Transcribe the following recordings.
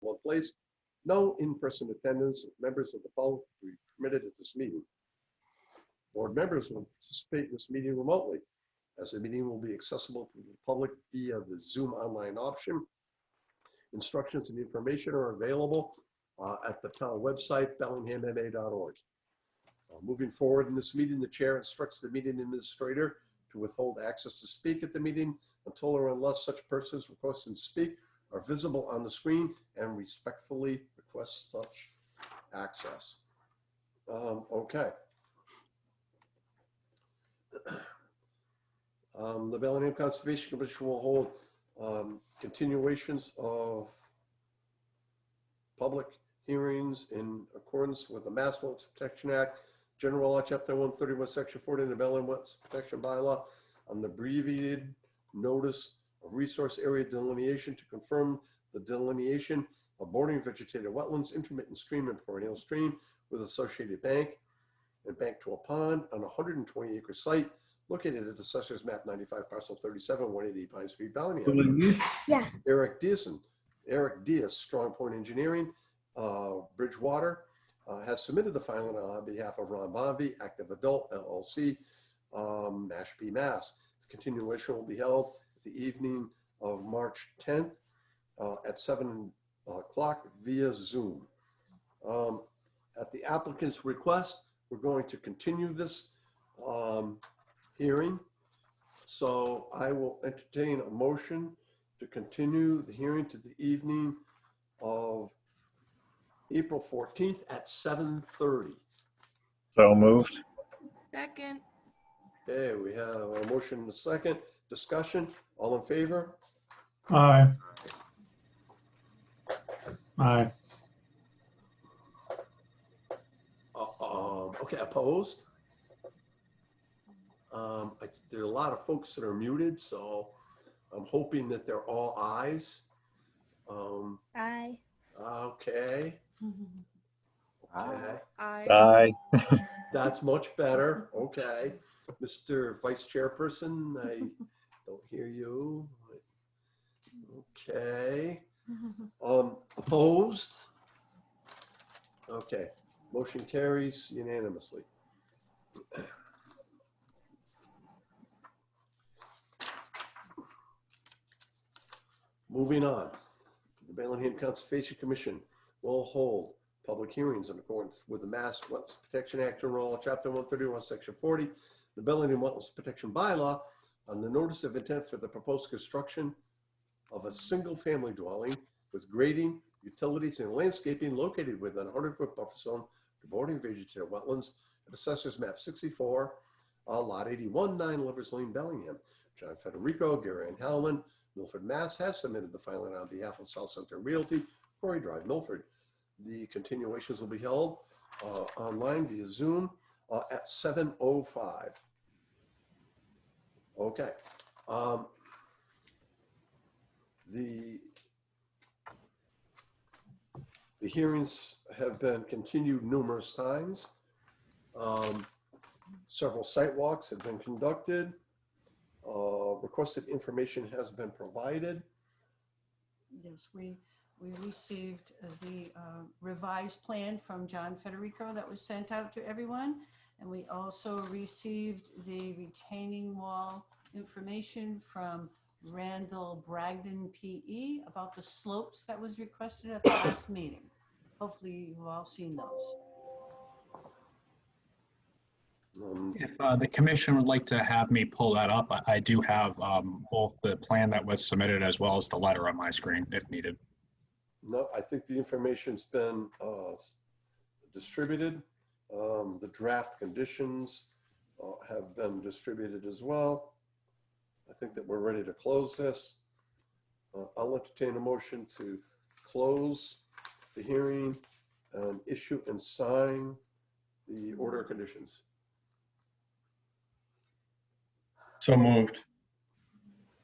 one place. No in-person attendance of members of the public will be permitted at this meeting. Board members will participate in this meeting remotely, as the meeting will be accessible to the public via the Zoom online option. Instructions and information are available at the town website, bellinghamma.org. Moving forward in this meeting, the chair instructs the meeting administrator to withhold access to speak at the meeting until or unless such persons requesting to speak are visible on the screen, and respectfully request such access. Okay. The Bellingham Conservation Commission will hold continuations of public hearings in accordance with the Mass Wetlands Protection Act, General Law, Chapter 131, Section 40 of the Bellingham Wetlands Protection Bylaw, on the abbreviated notice of resource area delineation to confirm the delineation of bordering vegetated wetlands, intermittent stream and perennial stream with associated bank and bank to a pond on a 120-acre site located at Assessor's Map 95, Parcel 37, 180 Pine Street, Bellingham. Yeah. Eric Diaz, Strong Point Engineering, Bridgewater, has submitted the filing on behalf of Ron Bonvy, Active Adult, LLC, Mashpee, Mass. The continuation will be held the evening of March 10th at 7 o'clock via Zoom. At the applicant's request, we're going to continue this hearing. So I will entertain a motion to continue the hearing to the evening of April 14th at 7:30. So moved. Second. Okay, we have a motion and a second. Discussion, all in favor? Aye. Aye. Okay, opposed? There are a lot of folks that are muted, so I'm hoping that they're all ayes. Aye. Okay. Okay, Aye. that's much better. Okay. Mr. Vice Chairperson, I don't hear you. Okay. Opposed? Okay, motion carries unanimously. Moving on, the Bellingham Conservation Commission will hold public hearings in accordance with the Mass Wetlands Protection Act, General Law, Chapter 131, Section 40, the Bellingham Wetlands Protection Bylaw, on the notice of intent for the proposed construction of a single-family dwelling with grading, utilities, and landscaping located within a 100-foot buffer zone to bordering vegetated wetlands at Assessor's Map 64, Lot 81, 9 Lovers Lane, Bellingham. John Federico, Gary Ann Howland, Milford, Mass. has submitted the filing on behalf of South Center Realty, Quarry Drive, Milford. The continuations will be held online via Zoom at 7:05. Okay. The hearings have been continued numerous times. Several site walks have been conducted. Requested information has been provided. Yes, we received the revised plan from John Federico that was sent out to everyone. And we also received the retaining wall information from Randall Bragdon, PE, about the slopes that was requested at the last meeting. Hopefully you've all seen those. If the commission would like to have me pull that up, I do have both the plan that was submitted as well as the letter on my screen if needed. No, I think the information's been distributed. The draft conditions have been distributed as well. I think that we're ready to close this. I'll entertain a motion to close the hearing and issue and sign the order of conditions. So moved.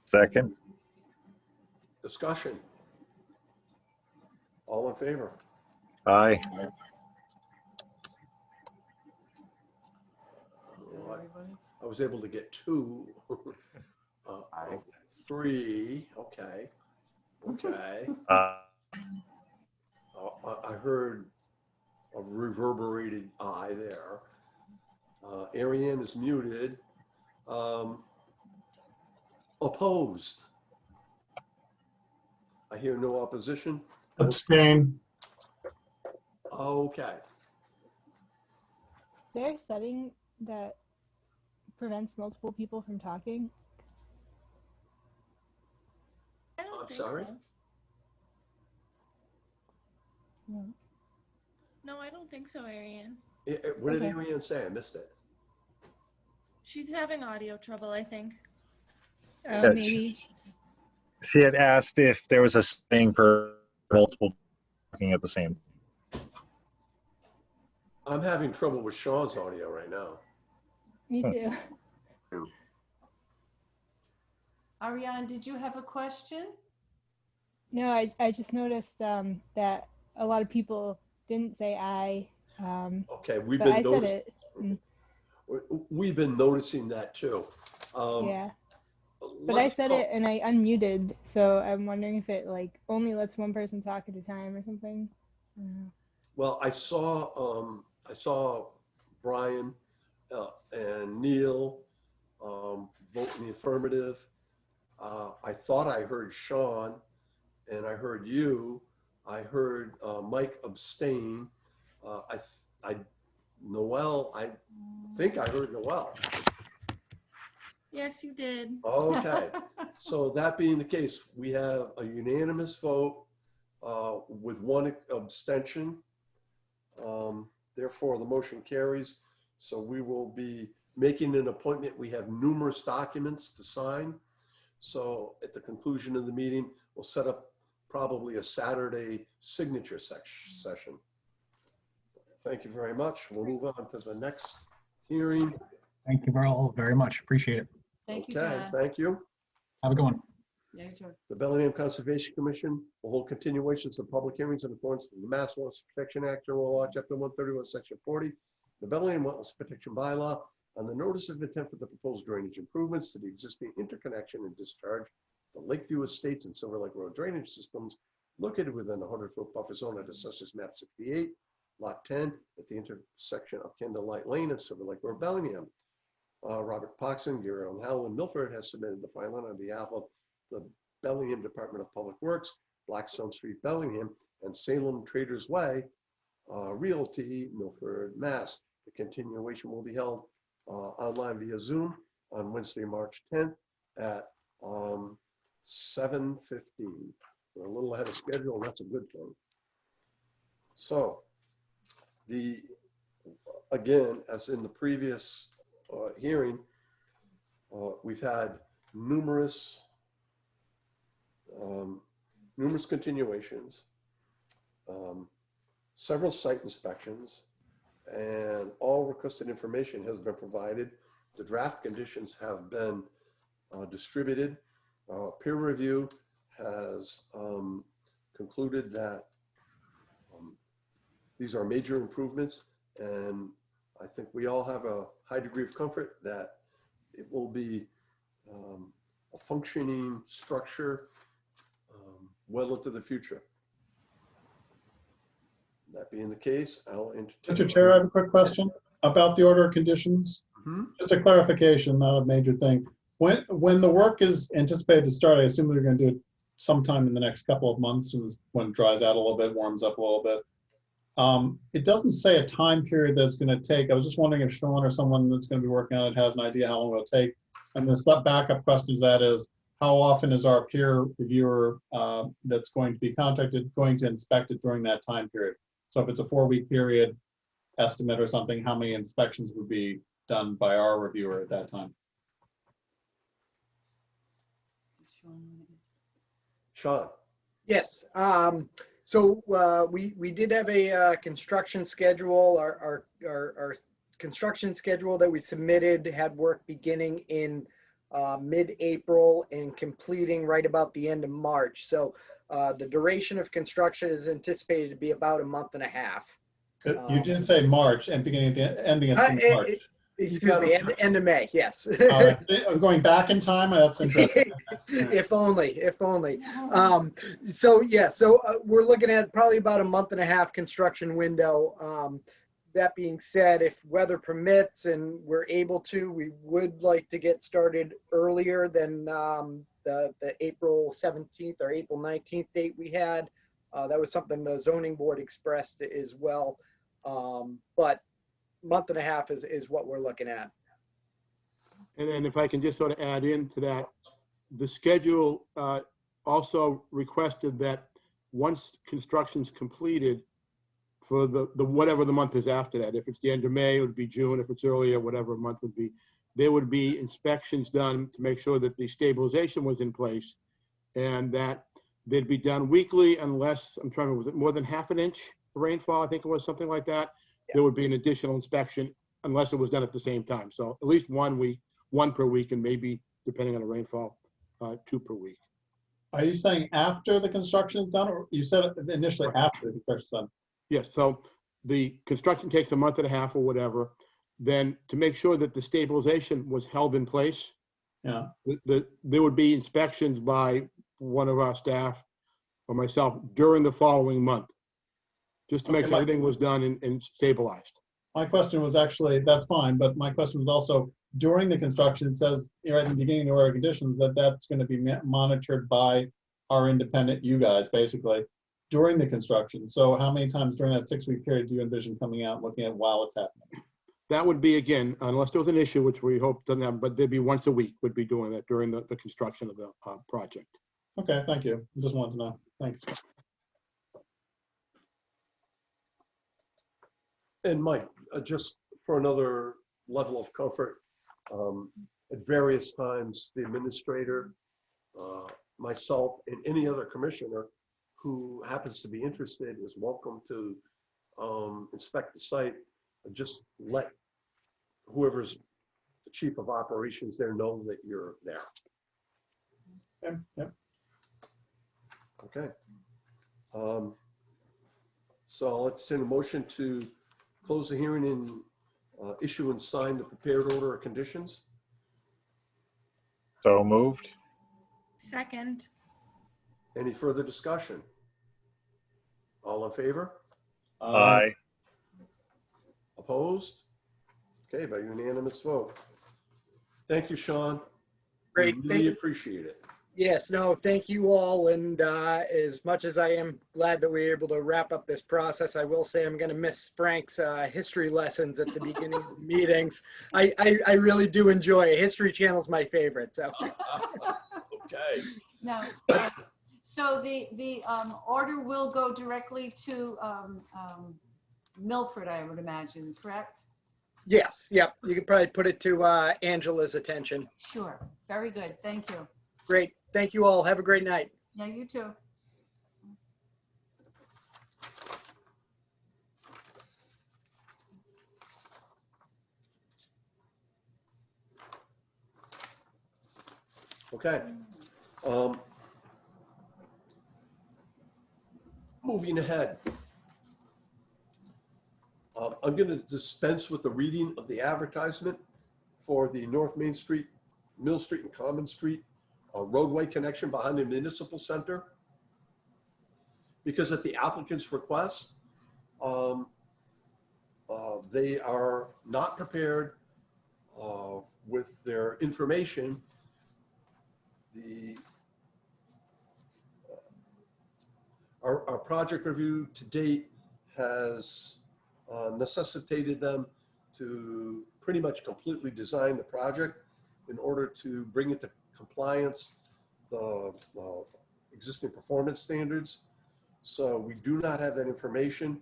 Second. Discussion. All in favor? Aye. Everybody? I was able to get 2. 3. Okay. Okay. I heard a reverberated aye there. Ariane is muted. Opposed? I hear no opposition. Abstain. Okay. Is there a setting that prevents multiple people from talking? I don't I'm think sorry? so. No. No, I don't think so, Ariane. What did Okay. Ariane say? I missed it. She's having audio trouble, I think. Yeah, Maybe. She had asked if there was a setting for multiple talking at the same. I'm having trouble with Sean's audio right now. Me Huh. too. Ariane, did you have a question? No, I just noticed that a lot of people didn't say aye. Okay, we've But been I said noticing. it. Mm, We've been noticing that too. yeah. But let I me said call- it and I unmuted, so I'm wondering if it like only lets one person talk at a time or something. I don't know. Well, I saw Brian and Neil vote in the affirmative. I thought I heard Sean, and I heard you. I heard Mike abstain. Noel. I think I heard Noel. Yes, you did. Okay. So that being the case, we have a unanimous vote with one abstention. Therefore, the motion carries. So we will be making an appointment. We have numerous documents to sign. So at the conclusion of the meeting, we'll set up probably a Saturday signature session. Thank you very much. We'll move on to the next hearing. Thank you all very much. Appreciate it. Thank you, Okay, John. thank you. Have a good one. Yeah, you too. The Bellingham Conservation Commission will hold continuations of public hearings in accordance with the Mass Wetlands Protection Act, General Law, Chapter 131, Section 40, the Bellingham Wetlands Protection Bylaw, on the notice of intent for the proposed drainage improvements to the existing interconnection and discharge the Lakeview Estates and Silver Lake Road drainage systems located within the 100-foot buffer zone at Assessors Map 68, Lot 10, at the intersection of Kendall Light Lane and Silver Lake Road, Bellingham. Robert Poxon, Gary Howell, and Milford has submitted the filing on behalf of the Bellingham Department of Public Works, Blackstone Street, Bellingham, and Salem Traders Way, Realty, Milford, Mass. The continuation will be held online via Zoom on Wednesday, March 10th at 7:15. We're a little ahead of schedule, and that's a good thing. So, again, as in the previous hearing, we've had numerous continuations, several site inspections, and all requested information has been provided. The draft conditions have been distributed. Peer review has concluded that these are major improvements, and I think we all have a high degree of comfort that it will be a functioning structure well into the future. That being the case, I'll entertain. Mr. Chair, I have a quick question about the order of conditions. Just a clarification, not a major thing. When the work is anticipated to start, I assume they're going to do it sometime in the next couple of months when it dries out a little bit, warms up a little bit. It doesn't say a time period that it's going to take. I was just wondering if Sean or someone that's going to be working on it has an idea how long it'll take. And the backup question to that is, how often is our peer reviewer that's going to be contacted going to inspect it during that time period? So if it's a 4-week period estimate or something, how many inspections would be done by our reviewer at that time? Sean. Yes. So we did have a construction schedule. Our construction schedule that we submitted had work beginning in mid-April and completing right about the end of March. So the duration of construction is anticipated to be about a month and a half. You did say March and ending at March. Excuse me, end of May, yes. I'm going back in time. That's interesting. If only, if only. So yeah, we're looking at probably about a month and a half construction window. That being said, if weather permits and we're able to, we would like to get started earlier than the April 17th or April 19th date we had. That was something the zoning board expressed as well. But month and a half is what we're looking at. And then if I can just sort of add into that, the schedule also requested that once construction's completed, for the whatever the month is after that, if it's the end of May, it would be June. If it's earlier, whatever month would be, there would be inspections done to make sure that the stabilization was in place, and that they'd be done weekly unless, I'm trying to, was it more than half an inch rainfall? I think it was something like that. Yeah. There would be an additional inspection unless it was done at the same time. So at least 1 week, 1 per week, and maybe depending on the rainfall, 2 per week. Are you saying after the construction is done, or you said initially after the construction is done? Yes, so the construction takes a month and a half or whatever. Then to make sure that the stabilization was held in place, yeah, there would be inspections by one of our staff or myself during the following month, just to make sure everything was done and stabilized. My question was actually, that's fine, but my question was also during the construction, it says right at the beginning of the order of conditions that that's going to be monitored by our independent, you guys, basically, during the construction. So how many times during that 6-week period do you envision coming out and looking at while it's happening? That would be, again, unless there was an issue, which we hope doesn't happen, but there'd be once a week would be doing that during the construction of the project. Okay, thank you. I just wanted to know. Thanks. And Mike, just for another level of comfort, at various times, the administrator, myself, and any other commissioner who happens to be interested is welcome to inspect the site and just let whoever's the chief of operations there know that you're there. Yep. Okay. So I'll entertain a motion to close the hearing and issue and sign the prepared order of conditions. So moved. Second. Any further discussion? All in favor? Aye. Opposed? Okay, by unanimous vote. Thank you, Sean. Great. We really appreciate it. Yes, no, thank you all. And as much as I am glad that we were able to wrap up this process, I will say I'm going to miss Frank's history lessons at the beginning of the meetings. I really do enjoy it. History Channel's my favorite. So. Okay. Now, so the order will go directly to Milford, I would imagine, correct? Yes, yep. You could probably put it to Angela's attention. Sure. Very good. Thank you. Great. Thank you all. Have a great night. Yeah, you too. Okay. Moving ahead. I'm going to dispense with the reading of the advertisement for the North Main Street, Mill Street and Common Street roadway connection behind the municipal center, because at the applicant's request, they are not prepared with their information. Our project review to date has necessitated them to pretty much completely design the project in order to bring it to compliance, the existing performance standards. So we do not have that information.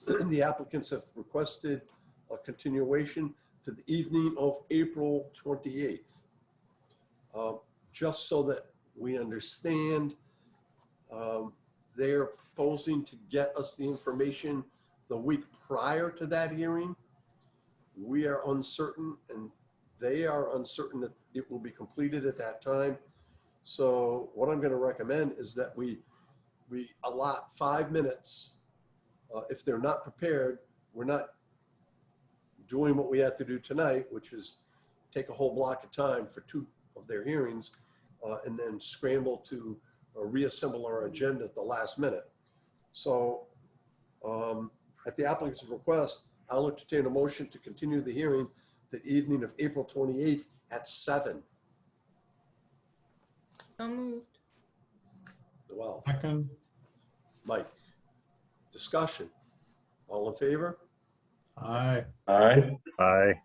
The applicants have requested a continuation to the evening of April 28th. Just so that we understand, they're proposing to get us the information the week prior to that hearing. We are uncertain, and they are uncertain that it will be completed at that time. So what I'm going to recommend is that we allot 5 minutes. If they're not prepared, we're not doing what we had to do tonight, which is take a whole block of time for 2 of their hearings, and then scramble to reassemble our agenda at the last minute. So at the applicant's request, I'll entertain a motion to continue the hearing the evening of April 28th at 7. So moved. Well, Second. Mike, discussion. All in favor? Aye. Aye. I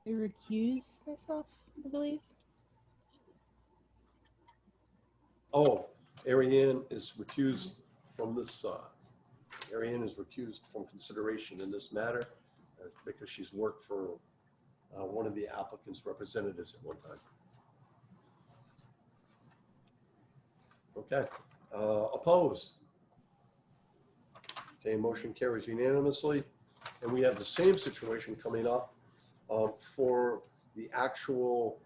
recuse myself, I believe. Oh, Ariane is recused from this, Ariane is recused from consideration in this matter because she's worked for one of the applicant's representatives at one time. Okay, opposed? Okay, motion carries unanimously. And we have the same situation coming up for the actual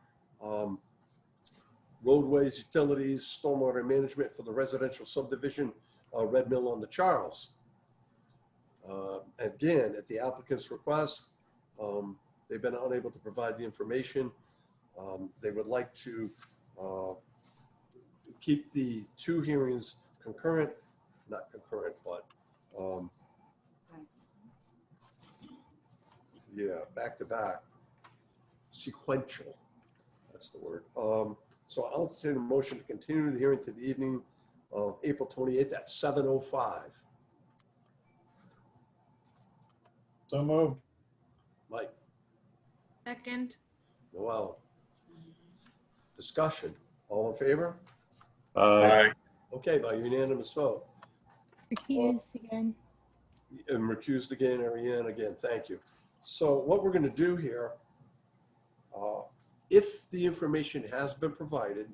roadways, utilities, stormwater management for the residential subdivision, Red Mill on the Charles. Again, at the applicant's request, they've been unable to provide the information. They would like to keep the 2 hearings concurrent, not concurrent, but yeah, back to back, sequential, that's the word. So I'll entertain a motion to continue the hearing to the evening of April 28th at 7:05. So moved. Mike, Second. Noel, discussion, all in favor? Aye. Okay, by unanimous vote. Recused again. And recused again, Ariane again, thank you. So what we're gonna do here, if the information has been provided,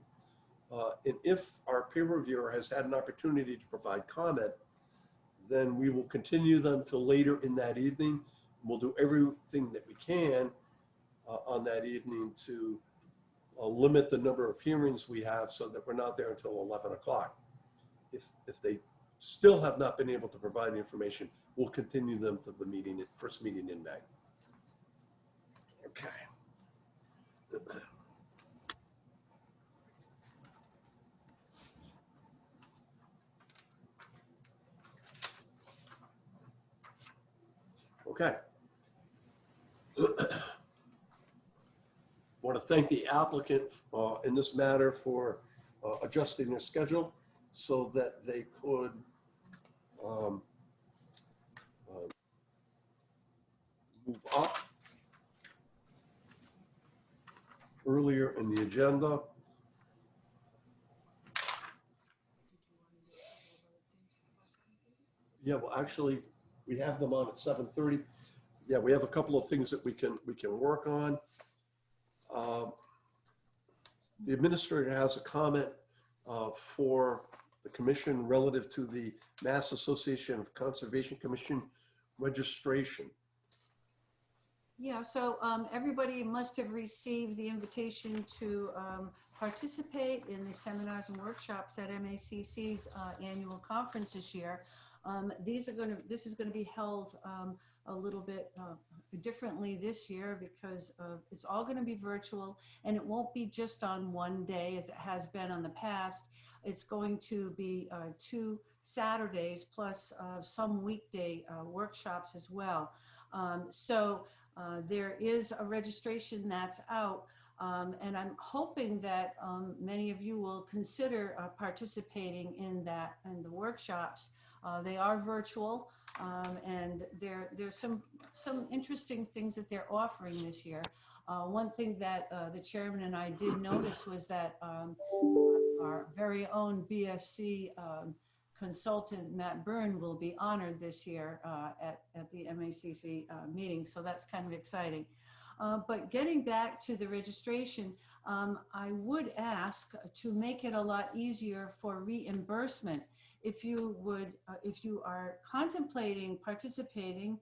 and if our peer reviewer has had an opportunity to provide comment, then we will continue them till later in that evening. We'll do everything that we can on that evening to limit the number of hearings we have so that we're not there until 11 o'clock. If they still have not been able to provide the information, we'll continue them to the meeting, first meeting in May. Okay. Okay. Want to thank the applicant in this matter for adjusting their schedule so that they could move up earlier in the agenda. Yeah, well, actually, we have them on at 7:30. Yeah, we have a couple of things that we can work on. The administrator has a comment for the commission relative to the Mass Association of Conservation Commission registration. Yeah, so everybody must have received the invitation to participate in the seminars and workshops at MACC's annual conference this year. This is going to be held a little bit differently this year because it's all going to be virtual, and it won't be just on one day as it has been on the past. It's going to be 2 Saturdays plus some weekday workshops as well. So there is a registration that's out, and I'm hoping that many of you will consider participating in the workshops. They are virtual, and there's some interesting things that they're offering this year. One thing that the chairman and I did notice was that our very own BSC consultant, Matt Byrne, will be honored this year at the MACC meeting, so that's kind of exciting. But getting back to the registration, I would ask to make it a lot easier for reimbursement. If you are contemplating participating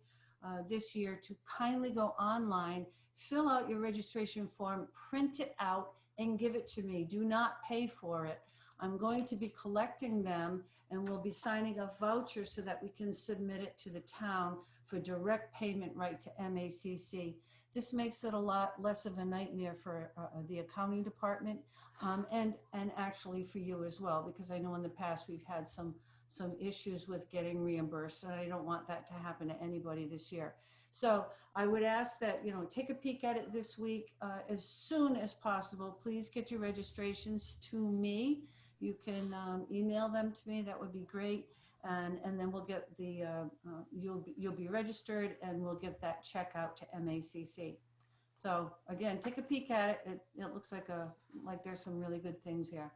this year, to kindly go online, fill out your registration form, print it out, and give it to me. Do not pay for it. I'm going to be collecting them, and we'll be signing a voucher so that we can submit it to the town for direct payment right to MACC. This makes it a lot less of a nightmare for the accounting department, and actually for you as well, because I know in the past we've had some issues with getting reimbursed, and I don't want that to happen to anybody this year. So I would ask that, take a peek at it this week as soon as possible. Please get your registrations to me. You can email them to me. That would be great. And then we'll get the, you'll be registered, and we'll get that check out to MACC. So again, take a peek at it. It looks like there's some really good things here.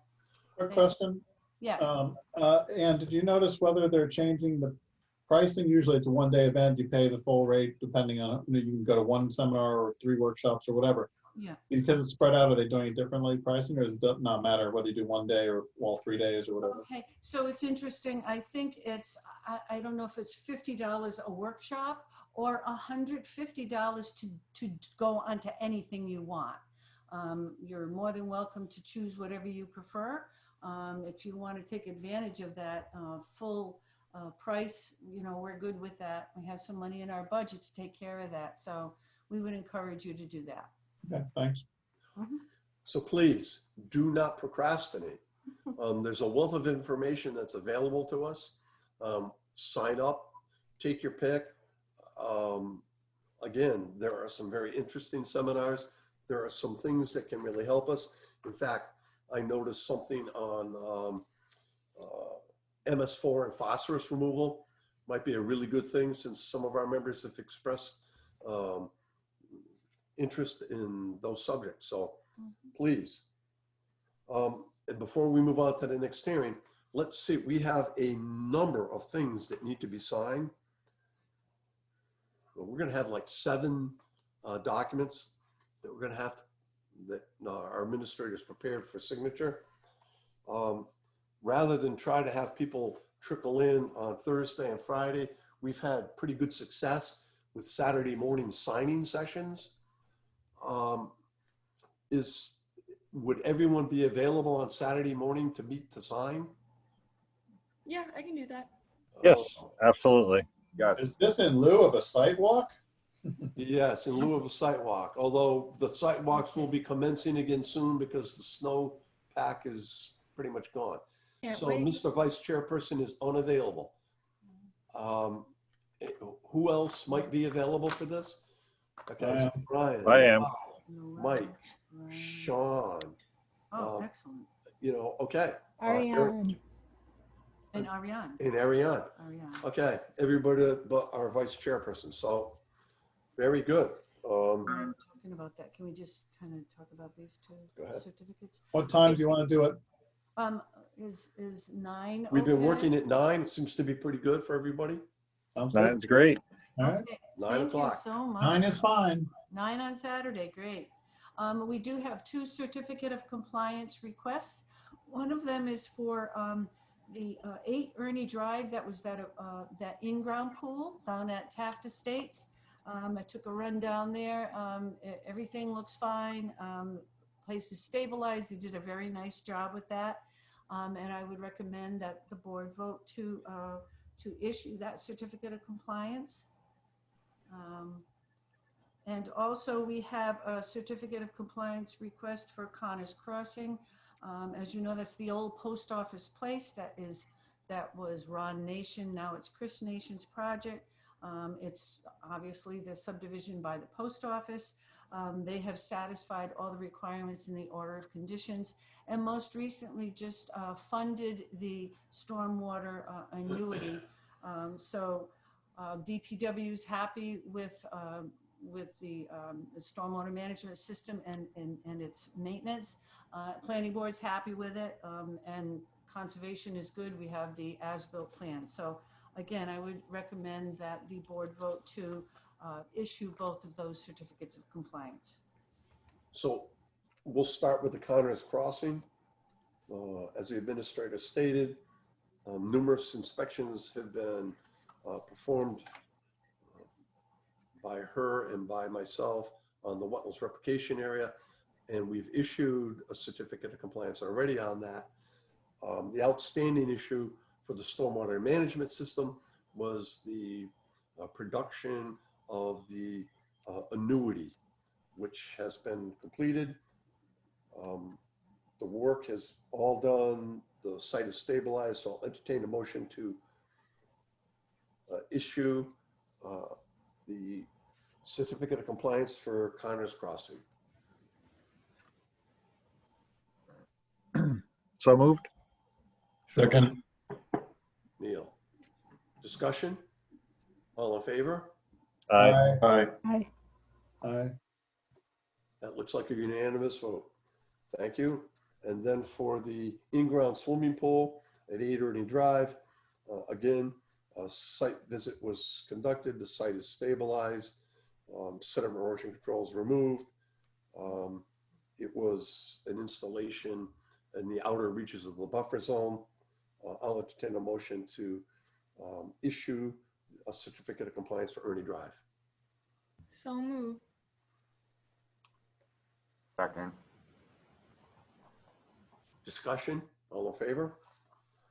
Quick question. Yes. And did you notice whether they're changing the pricing? Usually it's a one-day event. You pay the full rate depending on, you can go to one seminar or 3 workshops or whatever. Yeah. Because it's spread out, are they doing it differently pricing, or does it not matter whether you do one day or all 3 days or whatever? Okay, so it's interesting. I think it's, I don't know if it's $50 a workshop or $150 to go onto anything you want. You're more than welcome to choose whatever you prefer. If you want to take advantage of that full price, we're good with that. We have some money in our budget to take care of that. So we would encourage you to do that. Okay, thanks. So please do not procrastinate. There's a wealth of information that's available to us. Sign up, take your pick. Again, there are some very interesting seminars. There are some things that can really help us. In fact, I noticed something on MS4 and phosphorus removal. Might be a really good thing, since some of our members have expressed interest in those subjects. So please. And before we move on to the next hearing, let's see, we have a number of things that need to be signed. We're going to have like 7 documents that we're going to have that our administrators prepared for signature. Rather than try to have people trickle in on Thursday and Friday, we've had pretty good success with Saturday morning signing sessions. Would everyone be available on Saturday morning to meet to sign? Yeah, I can do that. Yes, absolutely. Is this in lieu of a sidewalk? Yes, in lieu of a site walk, although the site walks will be commencing again soon because the snow pack is pretty much gone. Can't So wait. Mr. Vice Chairperson is unavailable. Who else might be available for this? Okay, so Brian. I am. Mike, Sean. Excellent. Okay. Ariane. And Ariane. And Ariane. Ariane. Okay, everybody but our Vice Chairperson. So very good. Talking about that, can we just kind of talk about these 2 Go ahead. certificates? What time do you want to do it? Is 9 We've been okay? working at 9. It seems to be pretty good for everybody. Sounds good. That's great. All right. Okay, 9 thank o'clock. you so much. 9 is fine. 9 on Saturday, great. We do have 2 certificate of compliance requests. One of them is for the 8 Ernie Drive. That was that in-ground pool down at Taft Estates. I took a run down there. Everything looks fine. Place is stabilized. They did a very nice job with that. And I would recommend that the board vote to issue that certificate of compliance. And also we have a certificate of compliance request for Connor's Crossing. As you know, that's the old post office place that was Ron Nation. Now it's Chris Nation's project. It's obviously the subdivision by the post office. They have satisfied all the requirements in the order of conditions, and most recently just funded the stormwater annuity. So DPW is happy with the stormwater management system and its maintenance. Planning board's happy with it, and conservation is good. We have the as-built plan. So again, I would recommend that the board vote to issue both of those certificates of compliance. So we'll start with the Connor's Crossing. As the administrator stated, numerous inspections have been performed by her and by myself on the wetlands replication area, and we've issued a certificate of compliance already on that. The outstanding issue for the stormwater management system was the production of the annuity, which has been completed. The work is all done. The site is stabilized, so I'll entertain a motion to issue the certificate of compliance for Connor's Crossing. So moved. Second. Neil. Discussion? All in favor? Aye. Aye. Aye. Aye. That looks like a unanimous vote. Thank you. And then for the in-ground swimming pool at 8 Ernie Drive, again, a site visit was conducted. The site is stabilized. Set of erosion controls removed. It was an installation in the outer reaches of the buffer zone. I'll entertain a motion to issue a certificate of compliance for Ernie Drive. So moved. Second. Discussion? All in favor?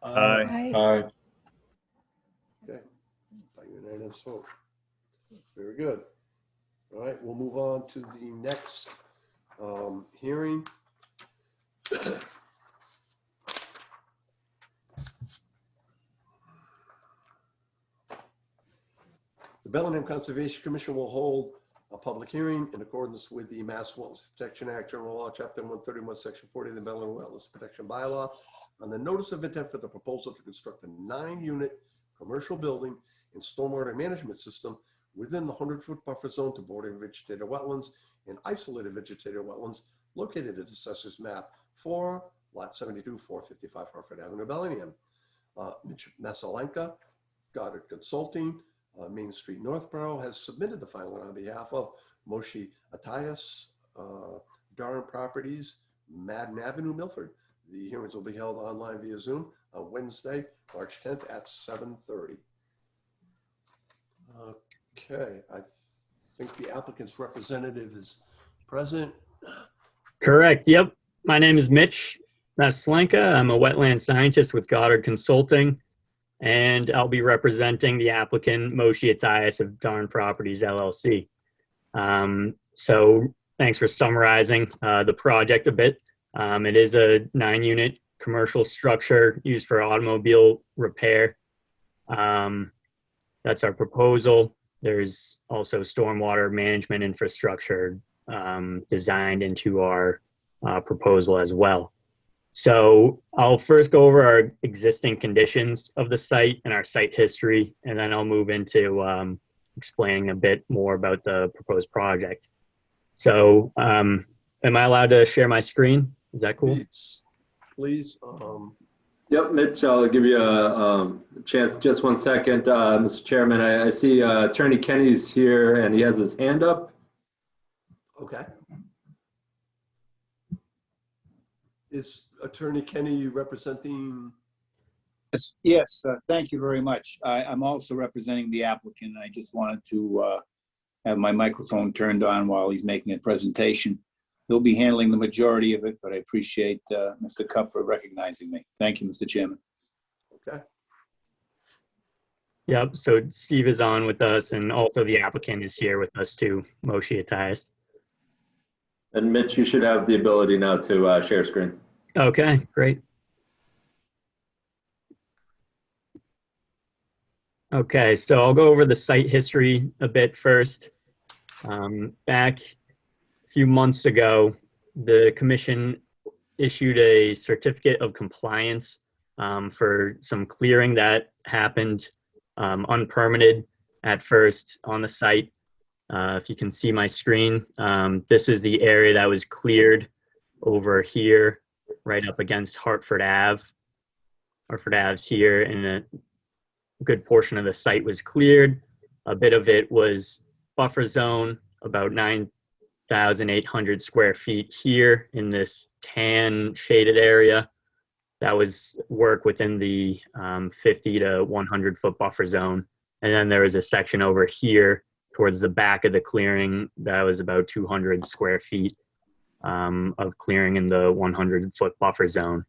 Aye. Aye. Aye. Okay. By unanimous vote. Very good. All right, we'll move on to the next hearing. The Bellingham Conservation Commission will hold a public hearing in accordance with the Mass Wetlands Protection Act, General Law, Chapter 131, Section 40 of the Bellingham Wetlands Protection Bylaw, on the notice of intent for the proposal to construct a 9-unit commercial building and stormwater management system within the 100-foot buffer zone to bordering vegetated wetlands and isolated vegetated wetlands located at Assessor's Map 4, Lot 72, 455 Hartford Avenue, Bellingham. Mitch Masalenka, Goddard Consulting, Main Street, Northborough, has submitted the filing on behalf of Moshe Atayas, Darren Properties, Madden Avenue, Milford. The hearings will be held online via Zoom on Wednesday, March 10th at 7:30. Okay, I think the applicant's representative is present. Correct. Yep. My name is Mitch Maslenka. I'm a wetland scientist with Goddard Consulting, and I'll be representing the applicant Moshe Atayas of Darn Properties LLC. So thanks for summarizing the project a bit. It is a 9-unit commercial structure used for automobile repair. That's our proposal. There's also stormwater management infrastructure designed into our proposal as well. So I'll first go over our existing conditions of the site and our site history, and then I'll move into explaining a bit more about the proposed project. So am I allowed to share my screen? Is that cool? Please. Yep, Mitch, I'll give you a chance. Just 1 second, Mr. Chairman. I see Attorney Kenny's here and he has his hand up. Okay. Is Attorney Kenny representing? Yes, thank you very much. I'm also representing the applicant. I just wanted to have my microphone turned on while he's making a presentation. He'll be handling the majority of it, but I appreciate Mr. Cupp for recognizing me. Thank you, Mr. Chairman. Okay. Yep, so Steve is on with us, and also the applicant is here with us too, Moshe Atayas. And Mitch, you should have the ability now to share screen. Okay, great. Okay, so I'll go over the site history a bit first. Back a few months ago, the commission issued a certificate of compliance for some clearing that happened unpermitted at first on the site. If you can see my screen, this is the area that was cleared over here, right up against Hartford Ave. Hartford Ave's here, and a good portion of the site was cleared. A bit of it was buffer zone, about 9,800 square feet here in this tan shaded area. That was work within the 50 to 100 foot buffer zone. And then there was a section over here towards the back of the clearing that was about 200 square feet of clearing in the 100 foot buffer zone.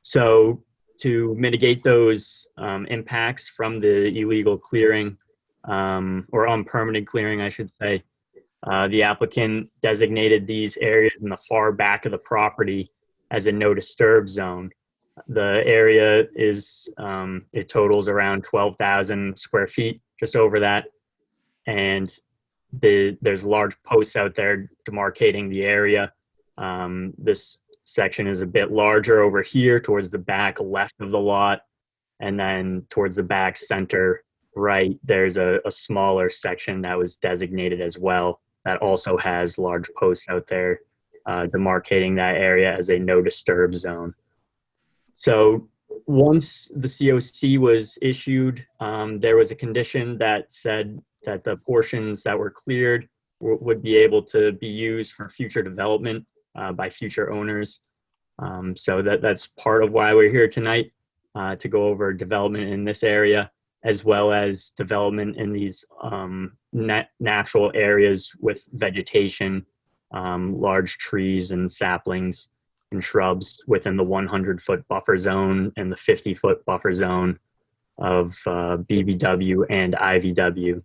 So to mitigate those impacts from the illegal clearing, or unpermitted clearing, I should say, the applicant designated these areas in the far back of the property as a no disturb zone. The area is, it totals around 12,000 square feet, just over that. And there's large posts out there demarcating the area. This section is a bit larger over here towards the back left of the lot. And then towards the back center right, there's a smaller section that was designated as well that also has large posts out there demarcating that area as a no disturb zone. So once the COC was issued, there was a condition that said that the portions that were cleared would be able to be used for future development by future owners. So that's part of why we're here tonight, to go over development in this area, as well as development in these natural areas with vegetation, large trees and saplings and shrubs within the 100-foot buffer zone and the 50-foot buffer zone of BBW and IVW.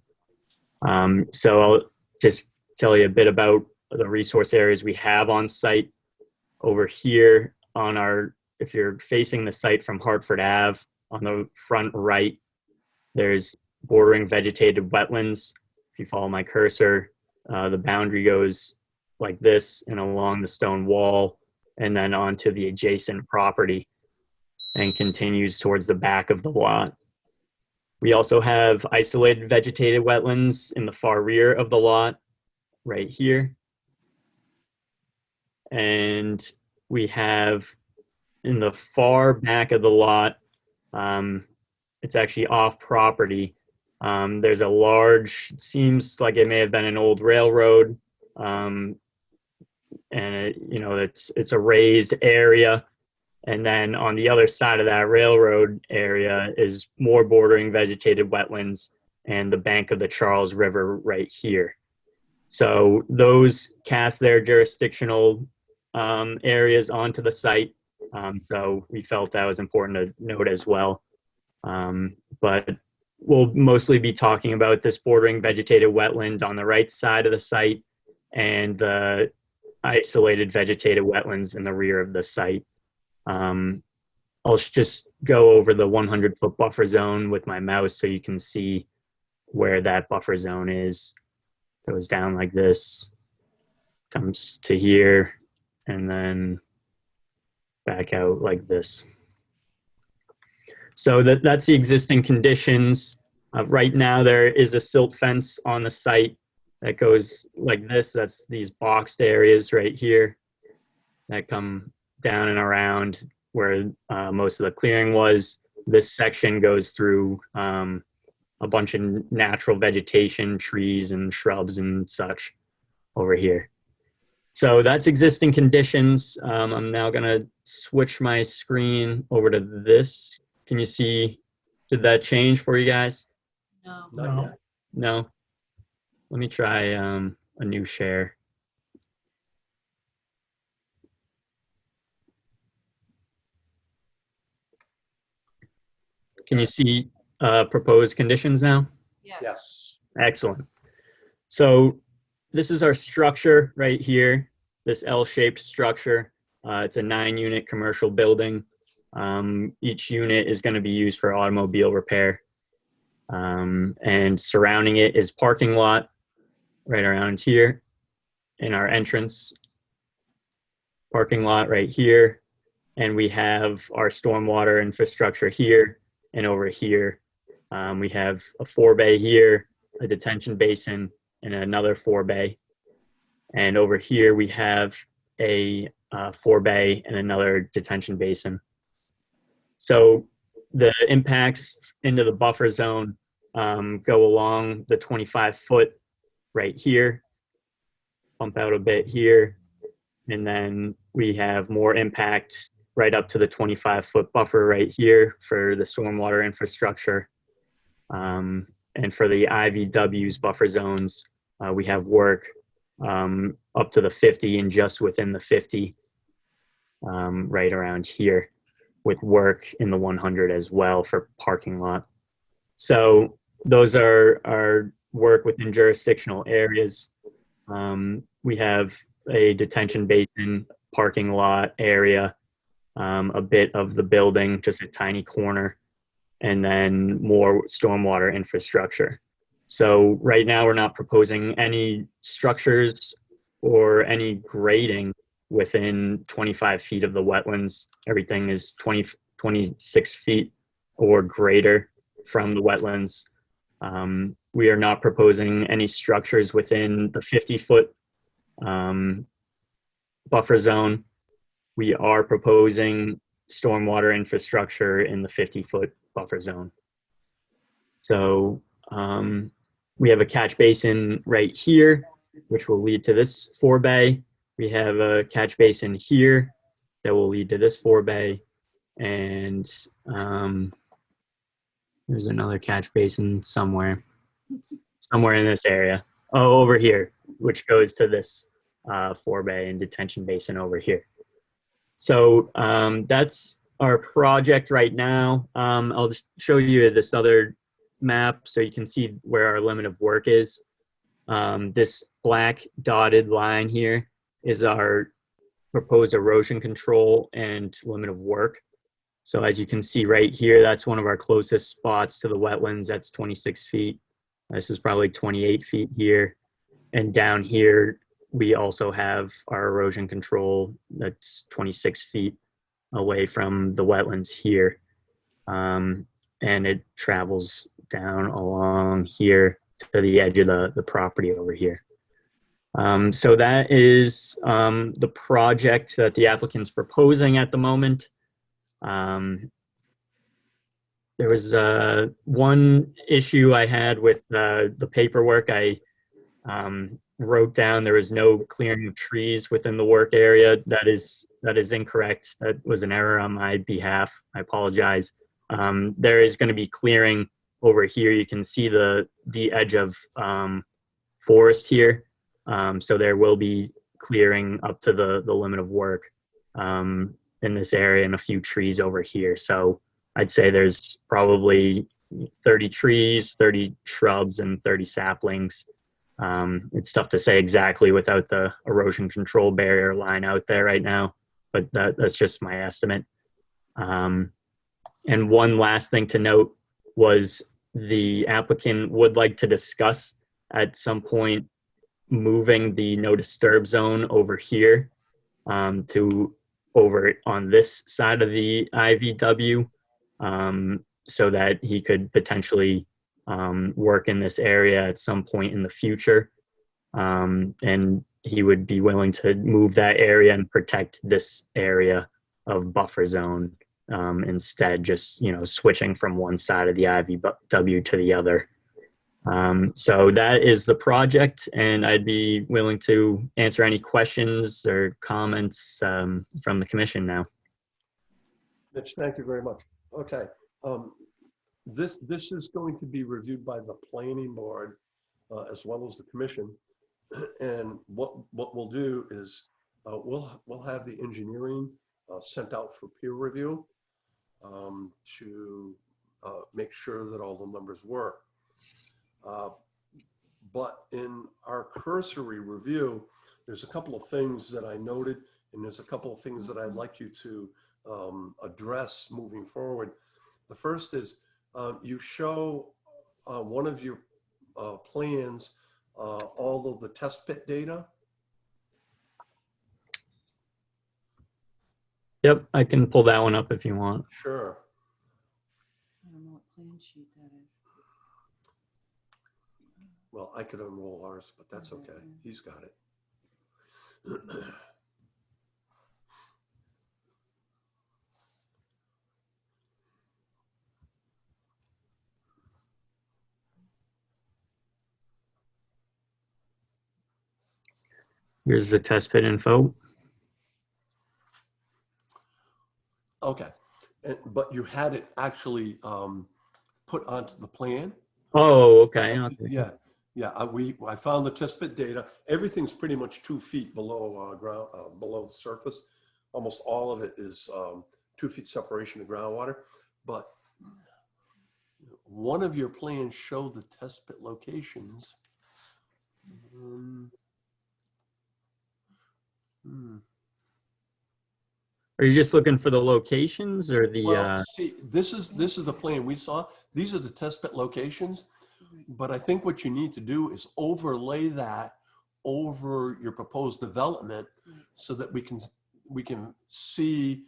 So I'll just tell you a bit about the resource areas we have on site. Over here on our, if you're facing the site from Hartford Ave, on the front right, there's bordering vegetated wetlands. If you follow my cursor, the boundary goes like this and along the stone wall and then onto the adjacent property and continues towards the back of the lot. We also have isolated vegetated wetlands in the far rear of the lot, right here. And we have in the far back of the lot, it's actually off property. There's a large, seems like it may have been an old railroad, and it's a raised area. And then on the other side of that railroad area is more bordering vegetated wetlands and the bank of the Charles River right here. So those cast their jurisdictional areas onto the site. So we felt that was important to note as well. But we'll mostly be talking about this bordering vegetated wetland on the right side of the site and the isolated vegetated wetlands in the rear of the site. I'll just go over the 100-foot buffer zone with my mouse so you can see where that buffer zone is. It goes down like this, comes to here, and then back out like this. So that's the existing conditions. Right now there is a silt fence on the site that goes like this. That's these boxed areas right here that come down and around where most of the clearing was. This section goes through a bunch of natural vegetation, trees and shrubs and such over here. So that's existing conditions. I'm now gonna switch my screen over to this. Can you see, did that change for you guys? No. Not yet. No? Let me try a new share. Can you see proposed conditions now? Yes. Yes. Excellent. So this is our structure right here, this L-shaped structure. It's a 9-unit commercial building. Each unit is going to be used for automobile repair. And surrounding it is parking lot right around here in our entrance. Parking lot right here. And we have our stormwater infrastructure here and over here. We have a 4-bay here, a detention basin, and another 4-bay. And over here we have a 4-bay and another detention basin. So the impacts into the buffer zone go along the 25-foot right here, bump out a bit here, and then we have more impacts right up to the 25-foot buffer right here for the stormwater infrastructure. And for the IVW's buffer zones, we have work up to the 50 and just within the 50 right around here. with work in the 100 as well for parking lot. So those are our work within jurisdictional areas. We have a detention basin, parking lot area, a bit of the building, just a tiny corner, and then more stormwater infrastructure. So right now we're not proposing any structures or any grading within 25 feet of the wetlands. Everything is 26 feet or greater from the wetlands. We are not proposing any structures within the 50-foot buffer zone. We are proposing stormwater infrastructure in the 50-foot buffer zone. So we have a catch basin right here, which will lead to this forebay. We have a catch basin here that will lead to this forebay. And there's another catch basin somewhere in this area. Oh, over here, which goes to this forebay and detention basin over here. So that's our project right now. I'll just show you this other map so you can see where our limit of work is. This black dotted line here is our proposed erosion control and limit of work. So as you can see right here, that's one of our closest spots to the wetlands. That's 26 feet. This is probably 28 feet here. And down here, we also have our erosion control that's 26 feet away from the wetlands here. And it travels down along here to the edge of the property over here. So that is the project that the applicant's proposing at the moment. There was one issue I had with the paperwork. I wrote down there was no clearing of trees within the work area. That is incorrect. That was an error on my behalf. I apologize. There is going to be clearing over here. You can see the edge of forest here. So there will be clearing up to the limit of work in this area and a few trees over here. So I'd say there's probably 30 trees, 30 shrubs, and 30 saplings. It's tough to say exactly without the erosion control barrier line out there right now, but that's just my estimate. And one last thing to note was the applicant would like to discuss at some point moving the no disturb zone over here to over on this side of the IVW so that he could potentially work in this area at some point in the future. And he would be willing to move that area and protect this area of buffer zone instead, just, switching from one side of the IVW to the other. So that is the project, and I'd be willing to answer any questions or comments from the commission now. Mitch, thank you very much. Okay. This is going to be reviewed by the planning board as well as the commission. And what we'll do is we'll have the engineering sent out for peer review to make sure that all the numbers work. But in our cursory review, there's a couple of things that I noted, and there's a couple of things that I'd like you to address moving forward. The first is you show one of your plans all of the test pit data. Yep, I can pull that one up if you want. Sure. I don't know what plan sheet that is. Well, I could unroll ours, but that's okay. He's got it. Here's the test pit info. Okay, but you had it actually put onto the plan. Oh, okay. Yeah. I found the test pit data. Everything's pretty much 2 feet below ground, below the surface. Almost all of it is 2 feet separation to groundwater, but one of your plans showed the test pit locations. Are you just looking for the locations or the? Well, see, this is the plan we saw. These are the test pit locations, but I think what you need to do is overlay that over your proposed development so that we can see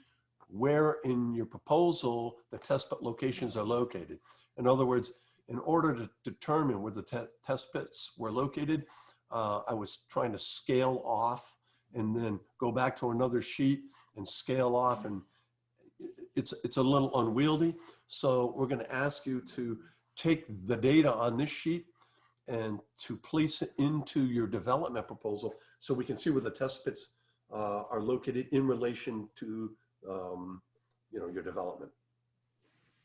where in your proposal the test pit locations are located. In other words, in order to determine where the test pits were located, I was trying to scale off and then go back to another sheet and scale off, and it's a little unwieldy. So we're going to ask you to take the data on this sheet and to place it into your development proposal so we can see where the test pits are located in relation to your development.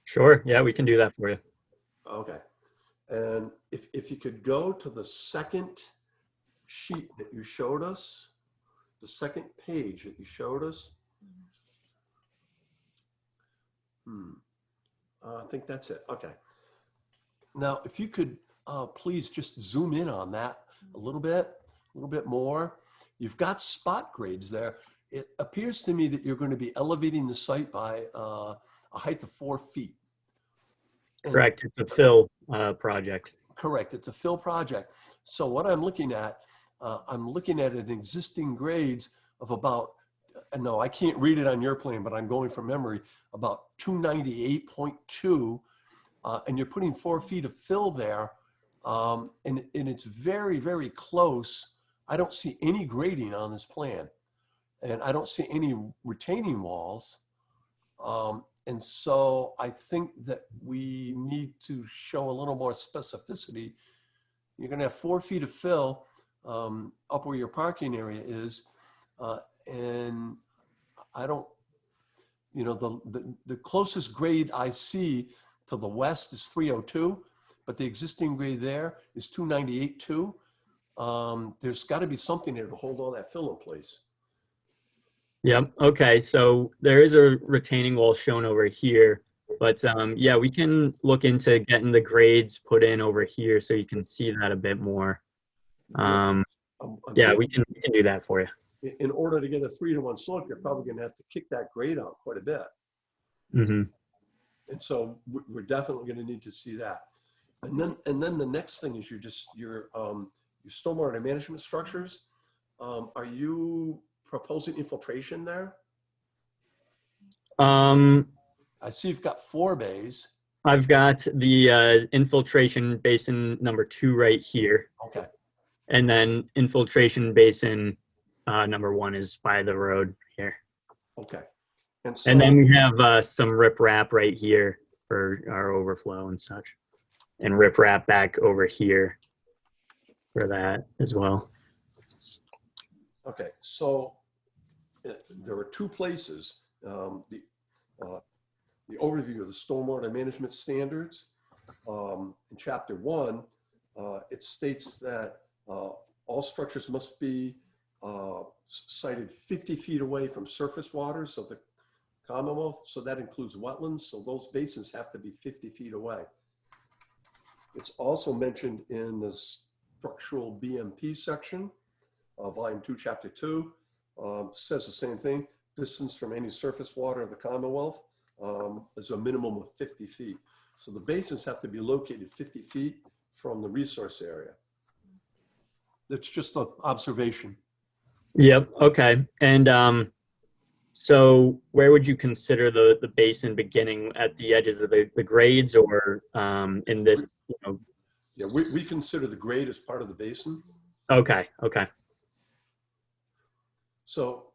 Sure. Yeah, we can do that for you. Okay. And if you could go to the second sheet that you showed us, the second page that you showed us. I think that's it. Okay. Now, if you could please just zoom in on that a little bit more. You've got spot grades there. It appears to me that you're going to be elevating the site by a height of 4 feet. Correct. It's a fill project. Correct. It's a fill project. So what I'm looking at an existing grades of about, no, I can't read it on your plan, but I'm going from memory, about 298.2, and you're putting 4 feet of fill there, and it's very, very close. I don't see any grading on this plan, and I don't see any retaining walls. And so I think that we need to show a little more specificity. You're going to have 4 feet of fill up where your parking area is, and I don't, the closest grade I see to the west is 302, but the existing grade there is 298.2. There's got to be something there to hold all that fill in place. Yep. Okay. So there is a retaining wall shown over here, but yeah, we can look into getting the grades put in over here so you can see that a bit more. Yeah, we can do that for you. In order to get a 3-to-1 slope, you're probably going to have to kick that grade out quite a bit. Mm-hmm. And so we're definitely going to need to see that. And then the next thing is your stormwater management structures. Are you proposing infiltration there? I see you've got 4 bays. I've got the infiltration basin number 2 right here. Okay. And then infiltration basin number 1 is by the road here. Okay. And then we have some riprap right here for our overflow and such. And riprap back over here for that as well. Okay, so there are 2 places. The overview of the stormwater management standards. In chapter 1, it states that all structures must be sited 50 feet away from surface waters of the Commonwealth. So that includes wetlands. So those basins have to be 50 feet away. It's also mentioned in the structural BMP section, volume 2, chapter 2, says the same thing. Distance from any surface water of the Commonwealth is a minimum of 50 feet. So the basins have to be located 50 feet from the resource area. It's just an observation. Yep. Okay. And so where would you consider the basin beginning, at the edges of the grades, or in this, Yeah, we consider the grade as part of the basin. Okay. Okay. So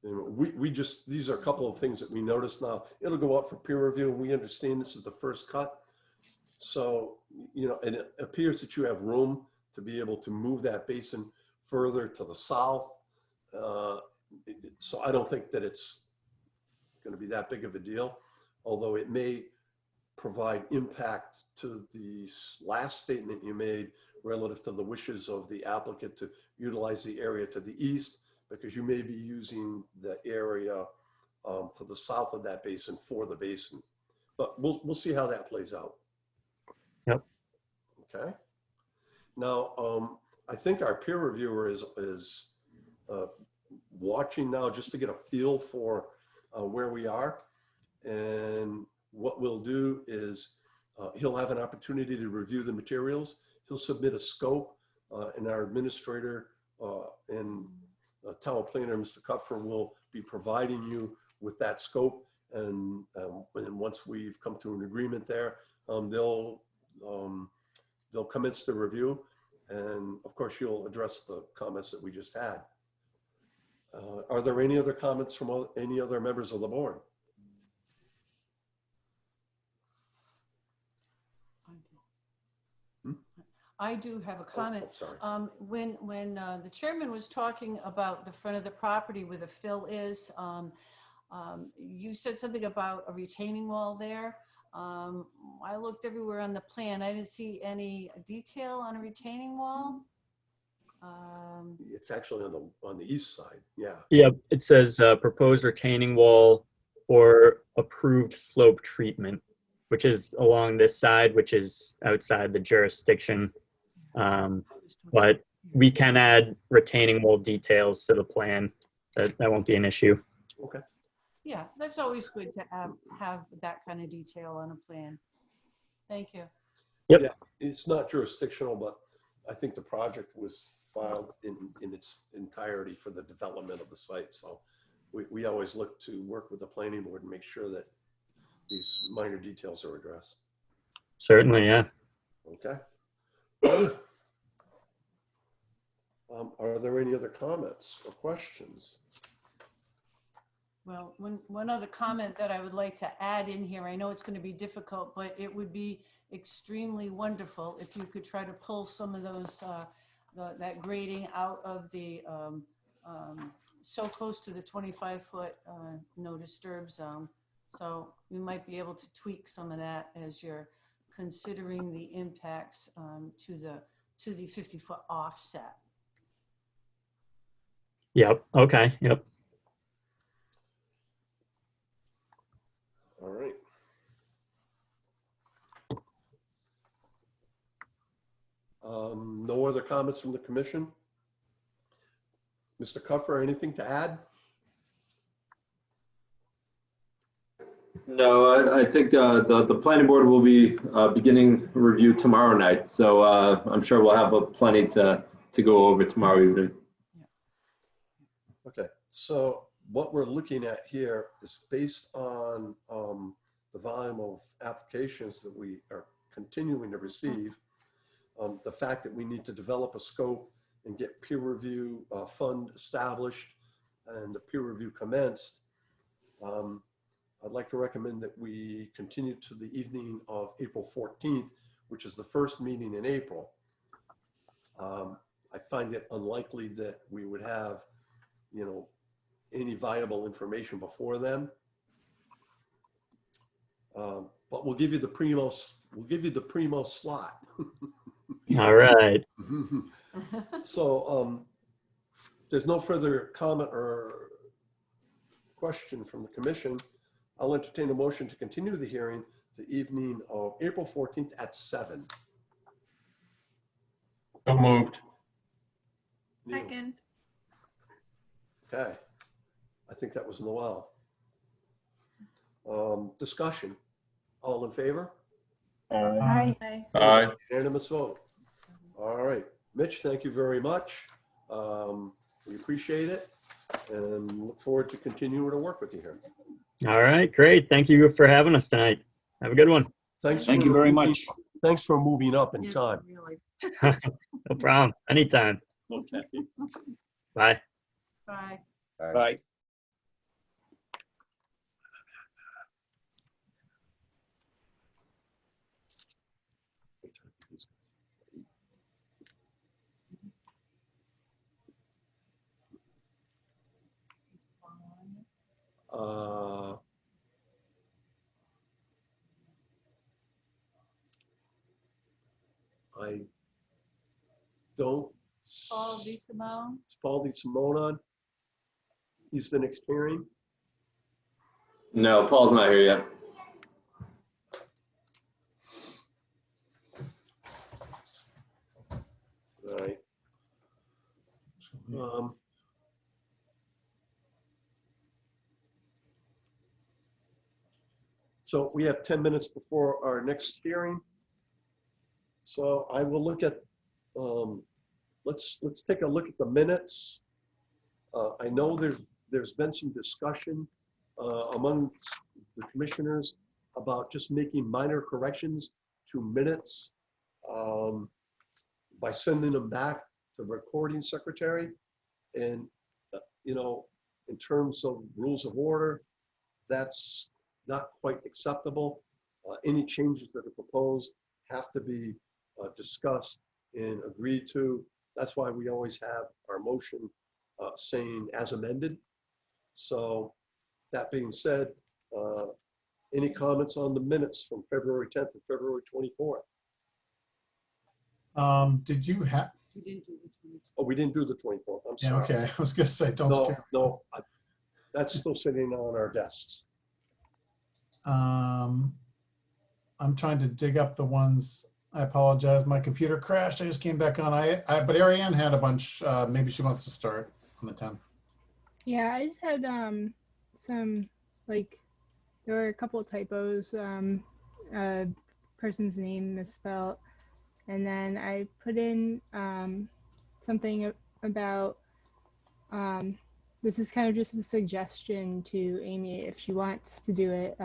these are a couple of things that we noticed. Now it'll go out for peer review, and we understand this is the first cut. So, and it appears that you have room to be able to move that basin further to the south. So I don't think that it's going to be that big of a deal, although it may provide impact to the last statement you made relative to the wishes of the applicant to utilize the area to the east, because you may be using the area to the south of that basin for the basin. But we'll see how that plays out. Yep. Okay. Now, I think our peer reviewer is watching now just to get a feel for where we are. And what we'll do is he'll have an opportunity to review the materials. He'll submit a scope, and our administrator and town planner, Mr. Kupfer, will be providing you with that scope. And once we've come to an agreement there, they'll commence the review. And of course, you'll address the comments that we just had. Are there any other comments from any other members of the board? I do have a comment. Oh, sorry. When the chairman was talking about the front of the property where the fill is, you said something about a retaining wall there. I looked everywhere on the plan. I didn't see any detail on a retaining wall. It's actually on the east side. Yeah. Yep, it says proposed retaining wall or approved slope treatment, which is along this side, which is outside the jurisdiction. But we can add retaining wall details to the plan. That won't be an issue. Okay. Yeah, that's always good to have that kind of detail on a plan. Thank you. Yep. Yeah, it's not jurisdictional, but I think the project was filed in its entirety for the development of the site. So we always look to work with the planning board and make sure that these minor details are addressed. Certainly, yeah. Okay. Are there any other comments or questions? Well, one other comment that I would like to add in here, I know it's going to be difficult, but it would be extremely wonderful if you could try to pull some of those, that grading out of the, so close to the 25-foot no disturb zone. So we might be able to tweak some of that as you're considering the impacts to the 50-foot offset. Yep. Okay. Yep. All right. No other comments from the commission? Mr. Kupfer, anything to add? No, I think the planning board will be beginning review tomorrow night. So I'm sure we'll have plenty to go over tomorrow evening. Okay, so what we're looking at here is based on the volume of applications that we are continuing to receive, the fact that we need to develop a scope and get peer review fund established and the peer review commenced. I'd like to recommend that we continue to the evening of April 14th, which is the first meeting in April. I find it unlikely that we would have, you know, any viable information before then. But we'll give you the primo slot. All right. So if there's no further comment or question from the commission, I'll entertain a motion to continue the hearing the evening of April 14th at 7. So moved. Neil. Second. Okay. I think that was Noel. Discussion. All in favor? Aye. Aye. Aye. Unanimous vote. All right. Mitch, thank you very much. We appreciate it and look forward to continuing to work with you here. All right. Great. Thank you for having us tonight. Have a good one. Thanks. Thank you very much. Thanks for moving up in time. Really. No problem. Anytime. Okay. Bye. Bye. Bye. I don't. Paul DeSimone. Is Paul DeSimone on? He's the next hearing. No, Paul's not here yet. All right. So we have 10 minutes before our next hearing. So I will look at, let's take a look at the minutes. I know there's been some discussion among the commissioners about just making minor corrections to minutes by sending them back to the recording secretary. And, you know, in terms of rules of order, that's not quite acceptable. Any changes that are proposed have to be discussed and agreed to. That's why we always have our motion saying as amended. So that being said, any comments on the minutes from February 10th and February 24th? Did you have? Oh, we didn't do the 24th. I'm Yeah, sorry. okay. I was gonna say, don't No, scare. no, that's still sitting on our desks. I'm trying to dig up the ones. I apologize. My computer crashed. I just came back on. But Ariane had a bunch. Maybe she wants to start on the 10th. Yeah, I just had some, like, there were a couple of typos, person's name misspelled, and then I put in something about, this is kind of just a suggestion to Amy if she wants to do it,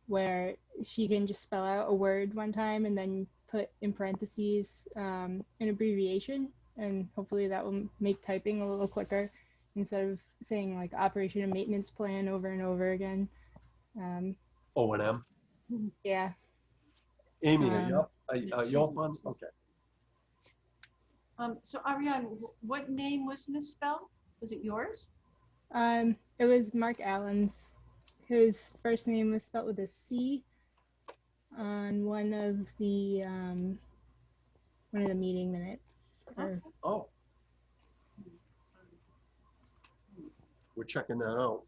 where she can just spell out a word one time and then put in parentheses an abbreviation, and hopefully that will make typing a little quicker instead of saying like operation and maintenance plan over and over again. O&M. Yeah. Amy, are you up? Are you up on? Okay. So Ariane, what name was misspelled? Was it yours? It was Mark Allen's. His first name was spelled with a C on one of the meeting minutes. Oh. We're checking that out.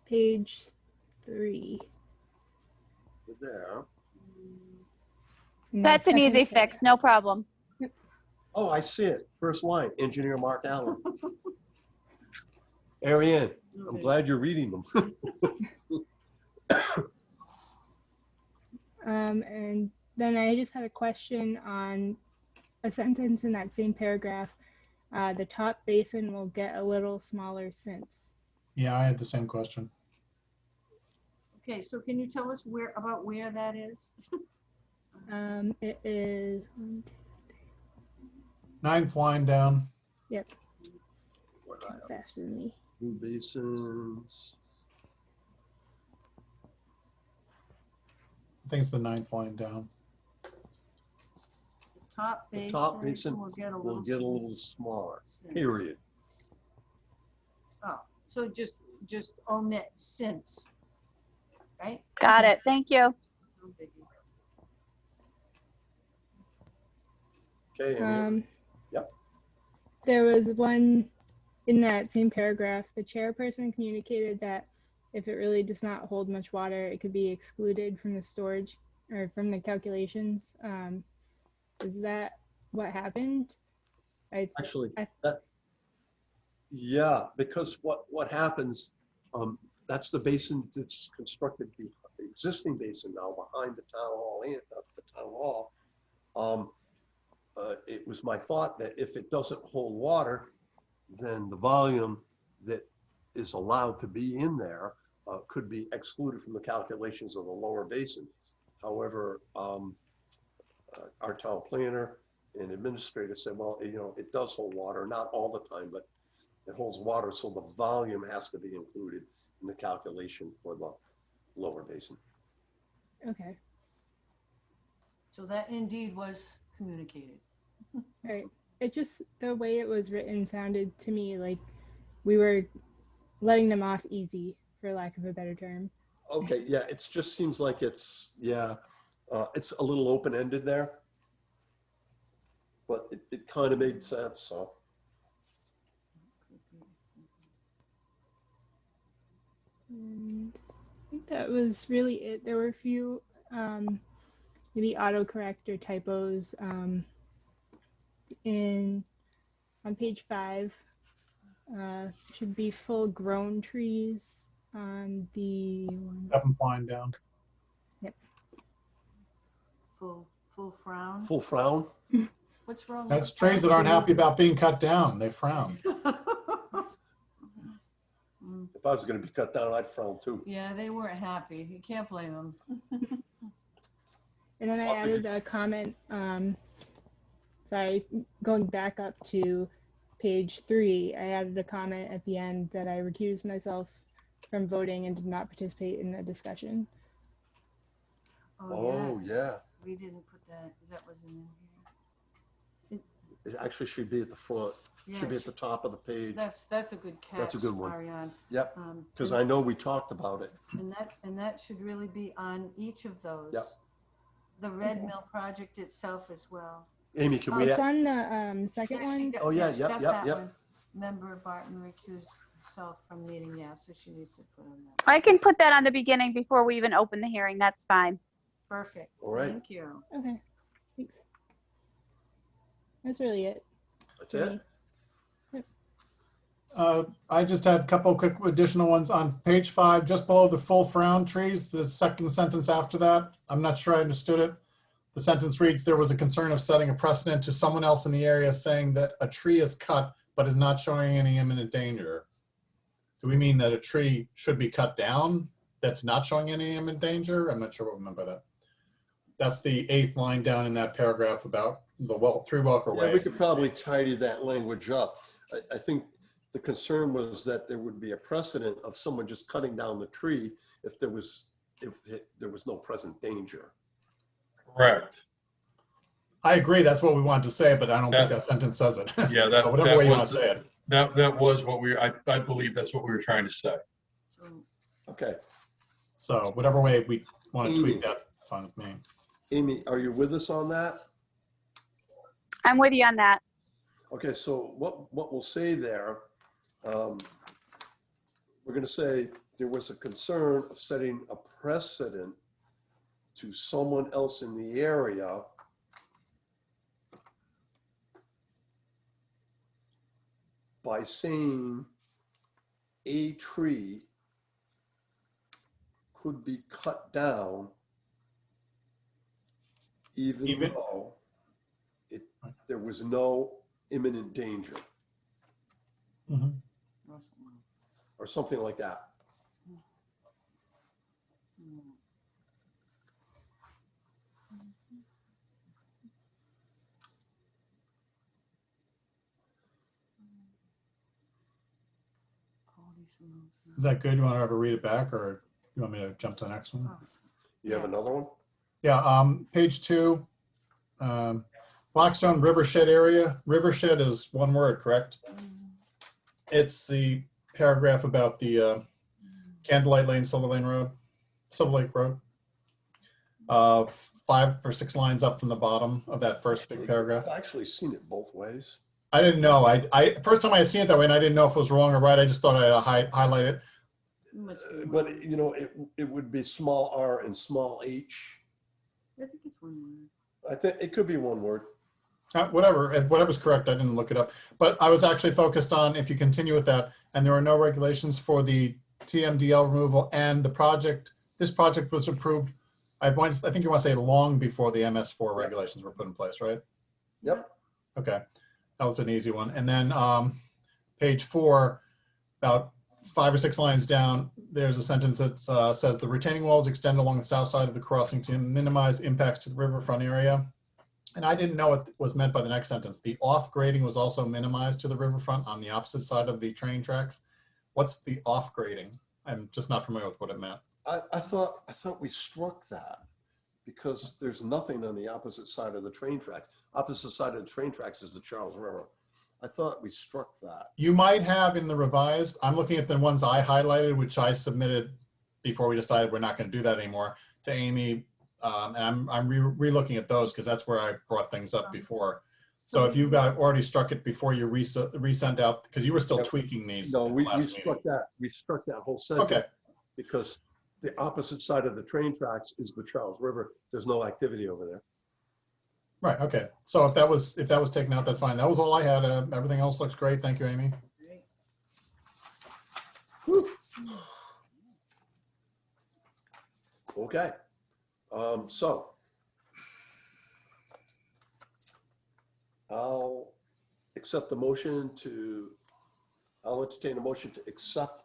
Page 3. There. That's an easy fix, no problem. Oh, I see it. First line, Engineer Mark Allen. Ariane, I'm glad you're reading them. And then I just had a question on a sentence in that same paragraph. The top basin will get a little smaller since. Yeah, I had the same question. Okay, so can you tell us where that is? It is 9th line down. Yep. Faster than me. New basins. I think it's the 9th line down. The top basin will get a little smaller. Period. Oh, so just omit since, right? Got it. Thank you. Okay. Yep. There was one in that same paragraph. The chairperson communicated that if it really does not hold much water, it could be excluded from the storage or from calculations. Is that what happened? Yeah, because what happens, that's the basin that's constructed, the existing basin now behind the town hall and the town hall. It was my thought that if it doesn't hold water, then the volume that is allowed to be in there could be excluded from the calculations of the lower basin. However, our town planner and administrator said, well, you know, it does hold water, not all the time, but it holds water, so the volume has to be included in the calculation for the lower basin. Okay. So that indeed was communicated. Right. It just, the way it was written sounded to me like we were letting them off easy, for lack of a better term. Okay, yeah, it just seems like it's, yeah, it's a little open-ended there, but it kind of made sense, so. And I think that was really it. There were a few maybe autocorrect or typos on page 5. Should be full grown trees on the one. 7th line down. Yep. Full frown. Full frown? What's wrong? That's with trees that aren't happy about being cut down. They frown. If I was going to be cut down, I'd frown too. Yeah, they weren't happy. You can't blame them. And then I added a comment, sorry, going back up to page 3, I added a comment at the end that I recused myself from voting and did not participate in the discussion. Oh, yeah. We didn't put that. That wasn't in here. It actually should be at the front. Yeah, Should be at the top of the page. That's a good catch. That's a good one. Marianne. Yep, because I know we talked about it. And that should really be on each of those. Yep. The Red Mill project itself as well. Amy, can we? It's on the second Actually, one. Oh, yeah, she's yep, got yep, that yep. one. Member Barton recused herself from meeting, yeah, so she needs to put on that. I can put that on the beginning before we even open the hearing. That's fine. Perfect. All right. Thank you. Okay, thanks. That's really it. That's it? I just had a couple quick additional ones on page 5, just below the full frown trees, the second sentence after that. I'm not sure I understood it. The sentence reads, there was a concern of setting a precedent to someone else in the area saying that a tree is cut but is not showing any imminent danger. Do we mean that a tree should be cut down that's not showing any imminent danger? I'm not sure what we meant by that. That's the 8th line down in that paragraph about the tree walkway. Yeah, we could probably tidy that language up. I think the concern was that there would be a precedent of someone just cutting down the tree if there was no present danger. Correct. I agree, that's what we wanted to say, but I don't think that sentence says it. Yeah, that, whatever that way you was want to say it. That was what I believe that's what we were trying to say. Okay. So whatever way we want to tweak that, it's fine with me. Amy, are you with us on that? I'm with you on that. Okay, so what we'll say there, we're going to say there was a concern of setting a precedent to someone else in the area by saying a tree could be cut down even though there was no imminent danger. Mm-hmm. Or something like that. Is that good? You want to ever read it back, or you want me to jump to the next one? You have another one? Yeah, page 2, Blackstone Rivershed area. Rivershed is one word, correct? It's the paragraph about the Candlelight Lane, Silver Lake Road. 5 or 6 lines up from the bottom of that first big paragraph. I've actually seen it both ways. I didn't know. I first time I had seen it that way, and I didn't know if it was wrong or right. I just thought I'd highlight it. But you know, it would be small r and small h. I think it's one word. I think it could be one word. Whatever's correct. I didn't look it up, but I was actually focused on if you continue with that, and there are no regulations for the TMDL removal, and the project. This project was approved. I think you want to say long before the MS4 regulations were put in place, right? Yep. Okay, that was an easy one. And then page 4, about 5 or 6 lines down, there's a sentence that says the retaining walls extend along the south side of the crossing to minimize impacts to the riverfront area. And I didn't know what was meant by the next sentence. The off grading was also minimized to the riverfront on the opposite side of the train tracks. What's the off grading? I'm just not familiar with what it meant. I thought we struck that because there's nothing on the opposite side of the train tracks. Opposite side of the train tracks is the Charles River. I thought we struck that. You might have in the revised. I'm looking at the ones I highlighted, which I submitted before we decided we're not going to do that anymore, to Amy. And I'm re-looking at those because that's where I brought things up before. So if you got already struck it before you resent out, because you were still tweaking these. No, we struck that. We struck that whole sentence. Okay. because the opposite side of the train tracks is the Charles River. There's no activity over there. Right, okay. So if that was taken out, that's fine. That was all I had. Everything else looks great. Thank you, Amy. Whew. Okay. So I'll entertain a motion to accept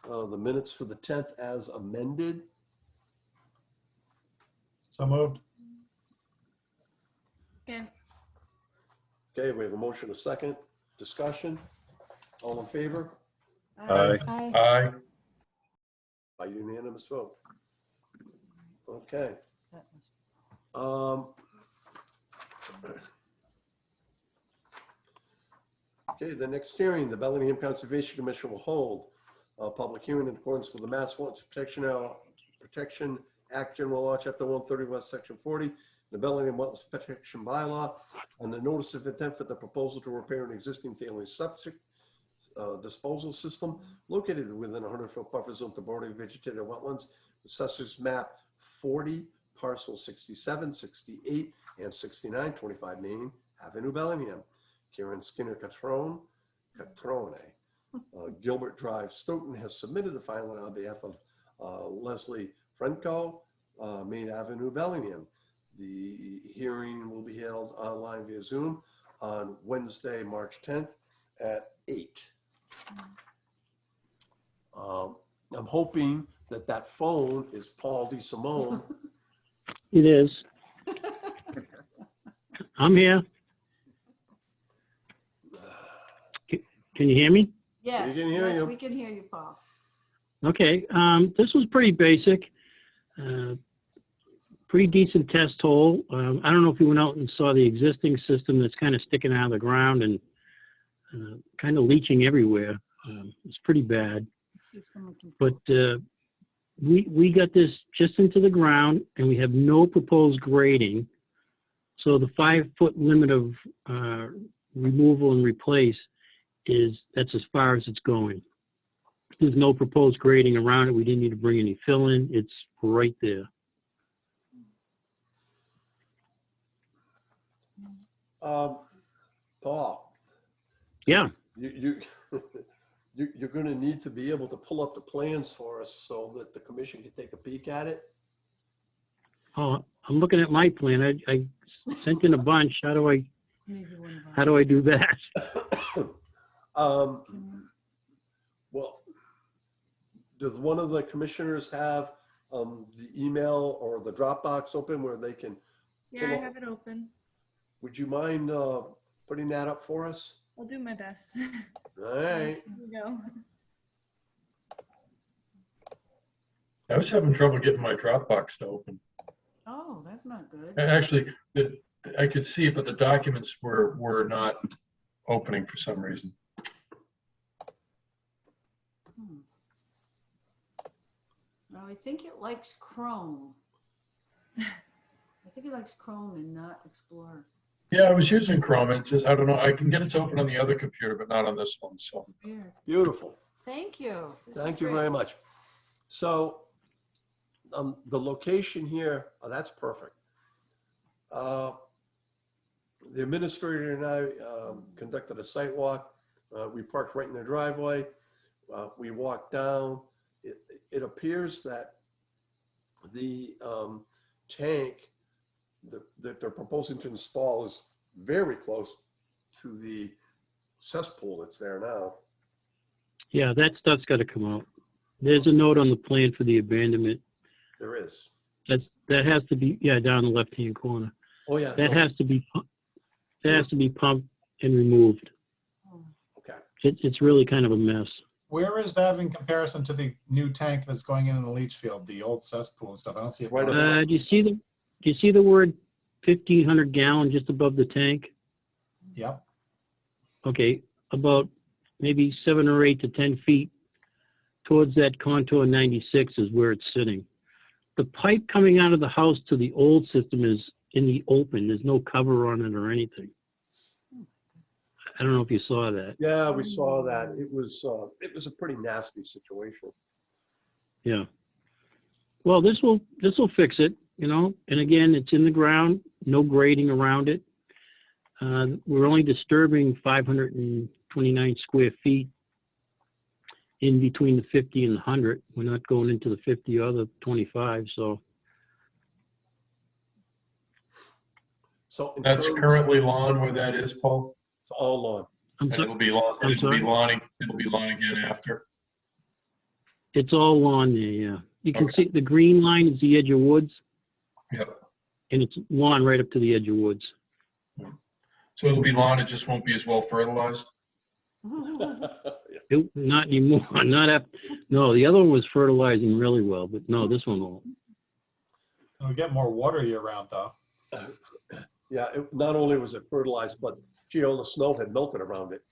the minutes for the 10th as amended. So moved. Again. Okay, we have a motion, a second. Discussion. All in favor? Aye. Aye. By unanimous vote. Okay. That was- Okay, the next hearing, the Bellingham Conservation Commission will hold a public hearing in accordance with the Mass Wetlands Protection Act, General Law, Chapter 131, Section 40, the Bellingham Wetlands Protection Bylaw, on the notice of intent for the proposal to repair an existing family septic disposal system located within a 100-foot buffer zone to bordering vegetated wetlands, Assessors Map 40, Parcel 67, 68, and 69, 25 Main Avenue, Bellingham. Karen Skinner Catrone, Gilbert Drive, Stoughton, has submitted the filing on behalf of Leslie Frenco, Main Avenue, Bellingham. The hearing will be held online via Zoom on Wednesday, March 10th at 8. I'm hoping that phone is Paul DeSimone. It is. I'm here. Can you hear me? Yes, We can hear yes, you. we can hear you, Paul. Okay. This was pretty basic. Pretty decent test hole. I don't know if you went out and saw the existing system that's kind of sticking out of the ground and kind of leaching everywhere. It's pretty bad. But we got this just into the ground and we have no proposed grading. So the 5-foot limit of removal and replace that's as far as it's going. There's no proposed grading around it. We didn't need to bring any fill in. It's right there. Paul. Yeah. You're going to need to be able to pull up the plans for us so that the commission can take a peek at it. Oh, I'm looking at my plan. I sent in a bunch. How do I do that? Well, does one of the commissioners have the email or the Dropbox open where they can? Yeah, I have it open. Would you mind putting that up for us? I'll do my best. All right. Here we go. I was having trouble getting my Dropbox to open. Oh, that's not good. And actually, I could see it, but the documents were not opening for some reason. No, I think it likes Chrome. I think it likes Chrome and not Explorer. Yeah, I was using Chrome and just, I don't know, I can get it to open on the other computer, but not on this one, so. Beautiful. Thank you. Thank you very much. So the location here, that's perfect. The administrator and I conducted a site walk. We parked right in the driveway. We walked down. It appears that the tank that they're proposing to install is very close to the cesspool that's there now. Yeah, that stuff's got to come out. There's a note on the plan for the abandonment. There is. That has to be, yeah, down the left-hand corner. Oh yeah. That has to be pumped and removed. Okay. It's really kind of a mess. Where is that in comparison to the new tank that's going in the leach field, the old cesspool and stuff? I don't see it. Do you see the word 1,500 gallon just above the tank? Yep. Okay, about maybe 7 or 8 to 10 feet towards that contour 96 is where it's sitting. The pipe coming out of the house to the old system is in the open. There's no cover on it or anything. I don't know if you saw that. Yeah, we saw that. It was a pretty nasty situation. Yeah. Well, this will fix it, you know, and again, it's in the ground, no grading around it. We're only disturbing 529 square feet in between the 50 and the 100. We're not going into the 50 or the 25, so. So in That's terms- currently lawn where that is, Paul? It's all lawn. And it'll be lawn, I'm it'll be sorry? lawn, it'll be lawn again after. It's all lawn there, yeah. You can see the green line is the edge of woods, Yep. and it's lawn right up to the edge of woods. So it'll be lawn, it just won't be as well fertilized? Not anymore, not up, no, the other one was fertilizing really well, but no, this one won't. It'll get more water year round though. Yeah, not only was it fertilized, but gee, all the snow had melted around it.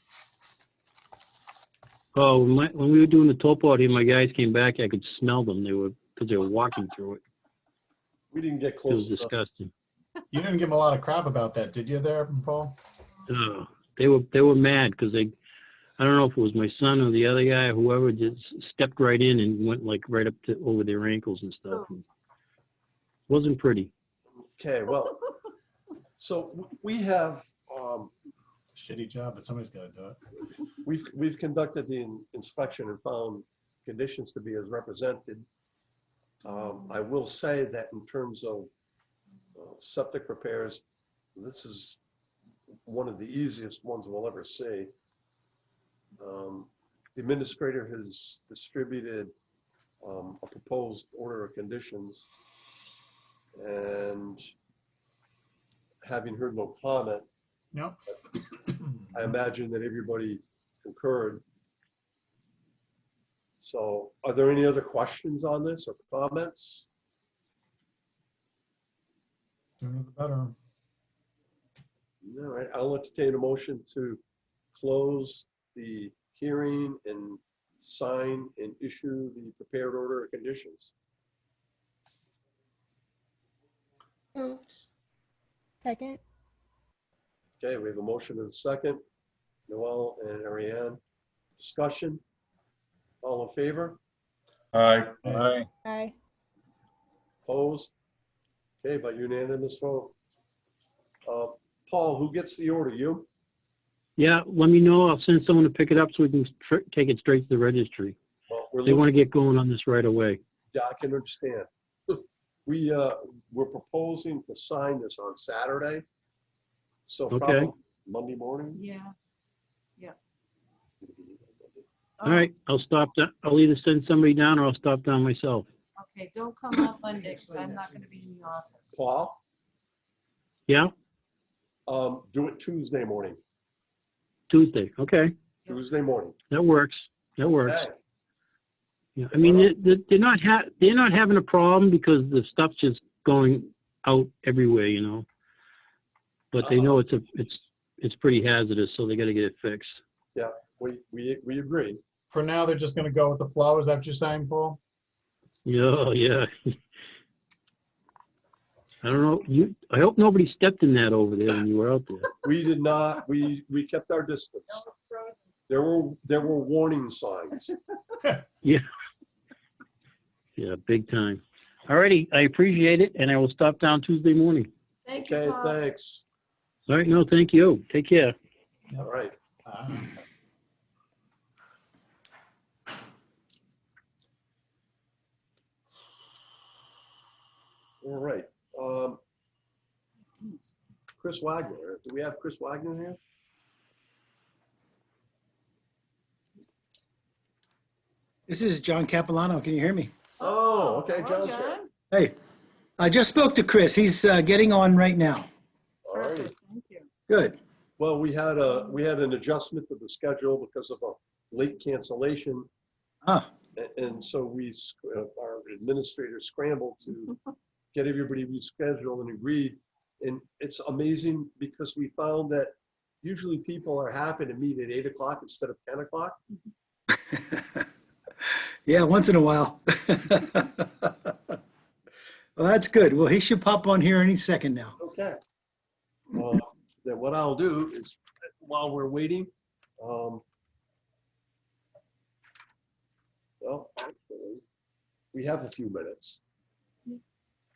Oh, when we were doing the topo out here, my guys came back, I could smell them, because they were walking through it. We didn't get It was close enough. disgusting. You didn't give them a lot of crap about that, did you there, Paul? They were mad because I don't know if it was my son or the other guy, whoever, just stepped right in and went like right up to over their ankles and stuff. And wasn't pretty. Okay, well, so we have, Shitty job, but somebody's got to do it. we've conducted the inspection and found conditions to be as represented. I will say that in terms of septic repairs, this is one of the easiest ones we'll ever see. The administrator has distributed a proposed order of conditions, and having heard no comment, Yep. I imagine that everybody concurred. So are there any other questions on this or comments? Sooner the better. All right, I'll entertain a motion to close the hearing and sign and issue the prepared order of conditions. Moved. Second. Okay, we have a motion and a second. Noel and Ariane. Discussion? All in favor? Aye. Aye. Aye. Opposed? Okay, by unanimous vote. Paul, who gets the order? You? Yeah, let me know. I'll send someone to pick it up so we can take it straight to the registry. Well, They want to get going on this right away. Yeah, I can understand. We're proposing to sign this on Saturday. So Okay. probably Monday morning. Yeah. Yeah. All right, I'll stop. I'll either send somebody down or I'll stop down myself. Okay, don't come on Monday because I'm not going to be in the office. Paul, Yeah, do it Tuesday morning. Tuesday. Okay, Tuesday morning. that works. That works. Okay. Yeah, I mean they're not having a problem because the stuff's just going out everywhere, you know. But they know it's pretty hazardous, so they got to get it fixed. Yeah, we agree. For now, they're just gonna go with the flow. Is that what you're saying, Paul? Yeah, yeah. I don't know. I hope nobody stepped in that over there when you were out there. We did not. We kept our distance. There were warning signs. Yeah. Yeah, big time. All righty, I appreciate it, and I will stop down Tuesday morning. Thank you, Okay, Paul. thanks. All right, no, thank you. Take care. All right. All right. Chris Wagner. Do we have Chris Wagner here? This is John Capilano. Can you hear me? Oh, okay, Hello, John's here. John. Hey, I just spoke to Chris. He's getting on right now. All right. Perfect. Thank you. Good. Well, we had an adjustment to the schedule because of a late cancellation. Ah, And so our administrators scrambled to get everybody rescheduled and agreed. And it's amazing because we found that usually people are happy to meet at 8 o'clock instead of 10 o'clock. yeah, once in a while. Well, that's good. Well, he should pop on here any second now. Okay. Then what I'll do is, while we're waiting, well, actually, we have a few minutes.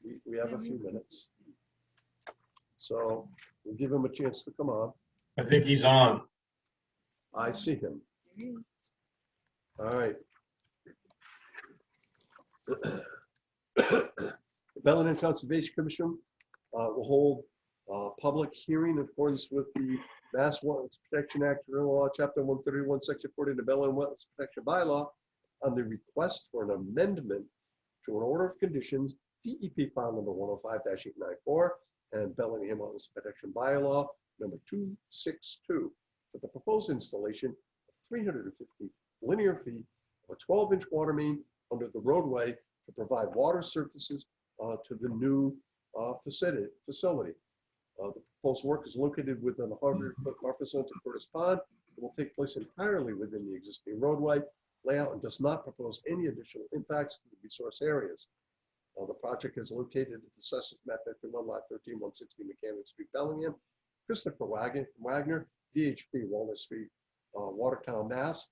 We have a few minutes. So we'll give him a chance to come on. I think he's on. I see him. All right. The Bellingham Conservation Commission will hold a public hearing in accordance with the Mass Wetlands Protection Act, Law, Chapter 131, Section 40 of the Bellingham Wetlands Protection Bylaw on the request for an amendment to an order of conditions, DEP file number 105-894 and Bellingham Wetlands Protection Bylaw number 262 for the proposed installation of 350 linear feet of a 12-inch water main under the roadway to provide water surfaces to the new facility. The proposed work is located within a 100-foot buffer zone to Curtis Pond. It will take place entirely within the existing roadway layout and does not propose any additional impacts to the resource areas. The project is located at the Assessors Map 51, Lot 13, 160 Mechanic Street, Bellingham. Christopher Wagner, DHP, Walnut Street, Watertown, Mass.,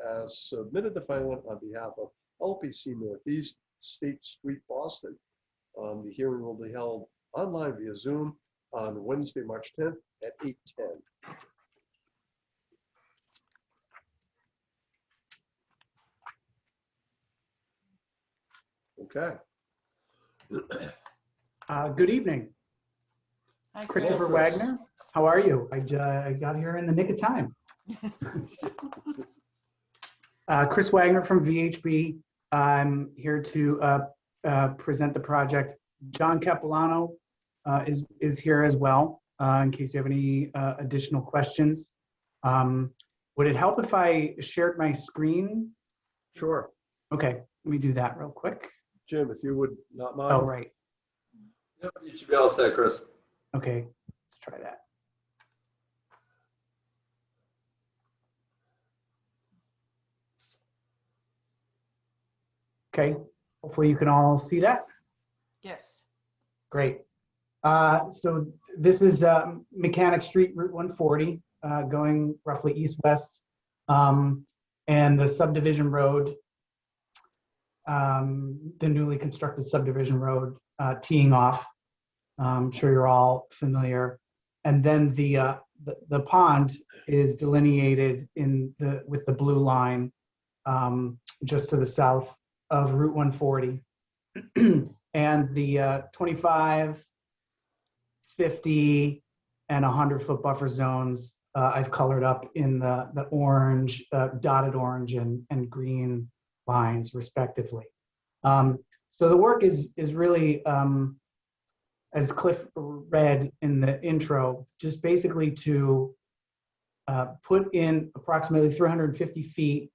has submitted the filing on behalf of LPC Northeast, State Street, Boston. The hearing will be held online via Zoom on Wednesday, March 10th at 8:10. Okay. Good evening. Hi, Christopher Chris. Wagner. How are you? I got here in the nick of time. Chris Wagner from VHB. I'm here to present the project. John Capilano is here as well, in case you have any additional questions. Would it help if I shared my screen? Sure. Okay, let me do that real quick. Jim, if you would not mind. Oh, right. Yep, you should be all set, Chris. Okay, let's try that. Okay, hopefully you can all see that. Yes. Great. So this is Mechanic Street, Route 140, going roughly east-west, and the subdivision road, the newly constructed subdivision road teeing off. I'm sure you're all familiar. And then the pond is delineated with the blue line just to the south of Route 140. And the 25, 50, and 100-foot buffer zones I've colored up in the orange, dotted orange and green lines respectively. So the work is really, as Cliff read in the intro, just basically to put in approximately 350 feet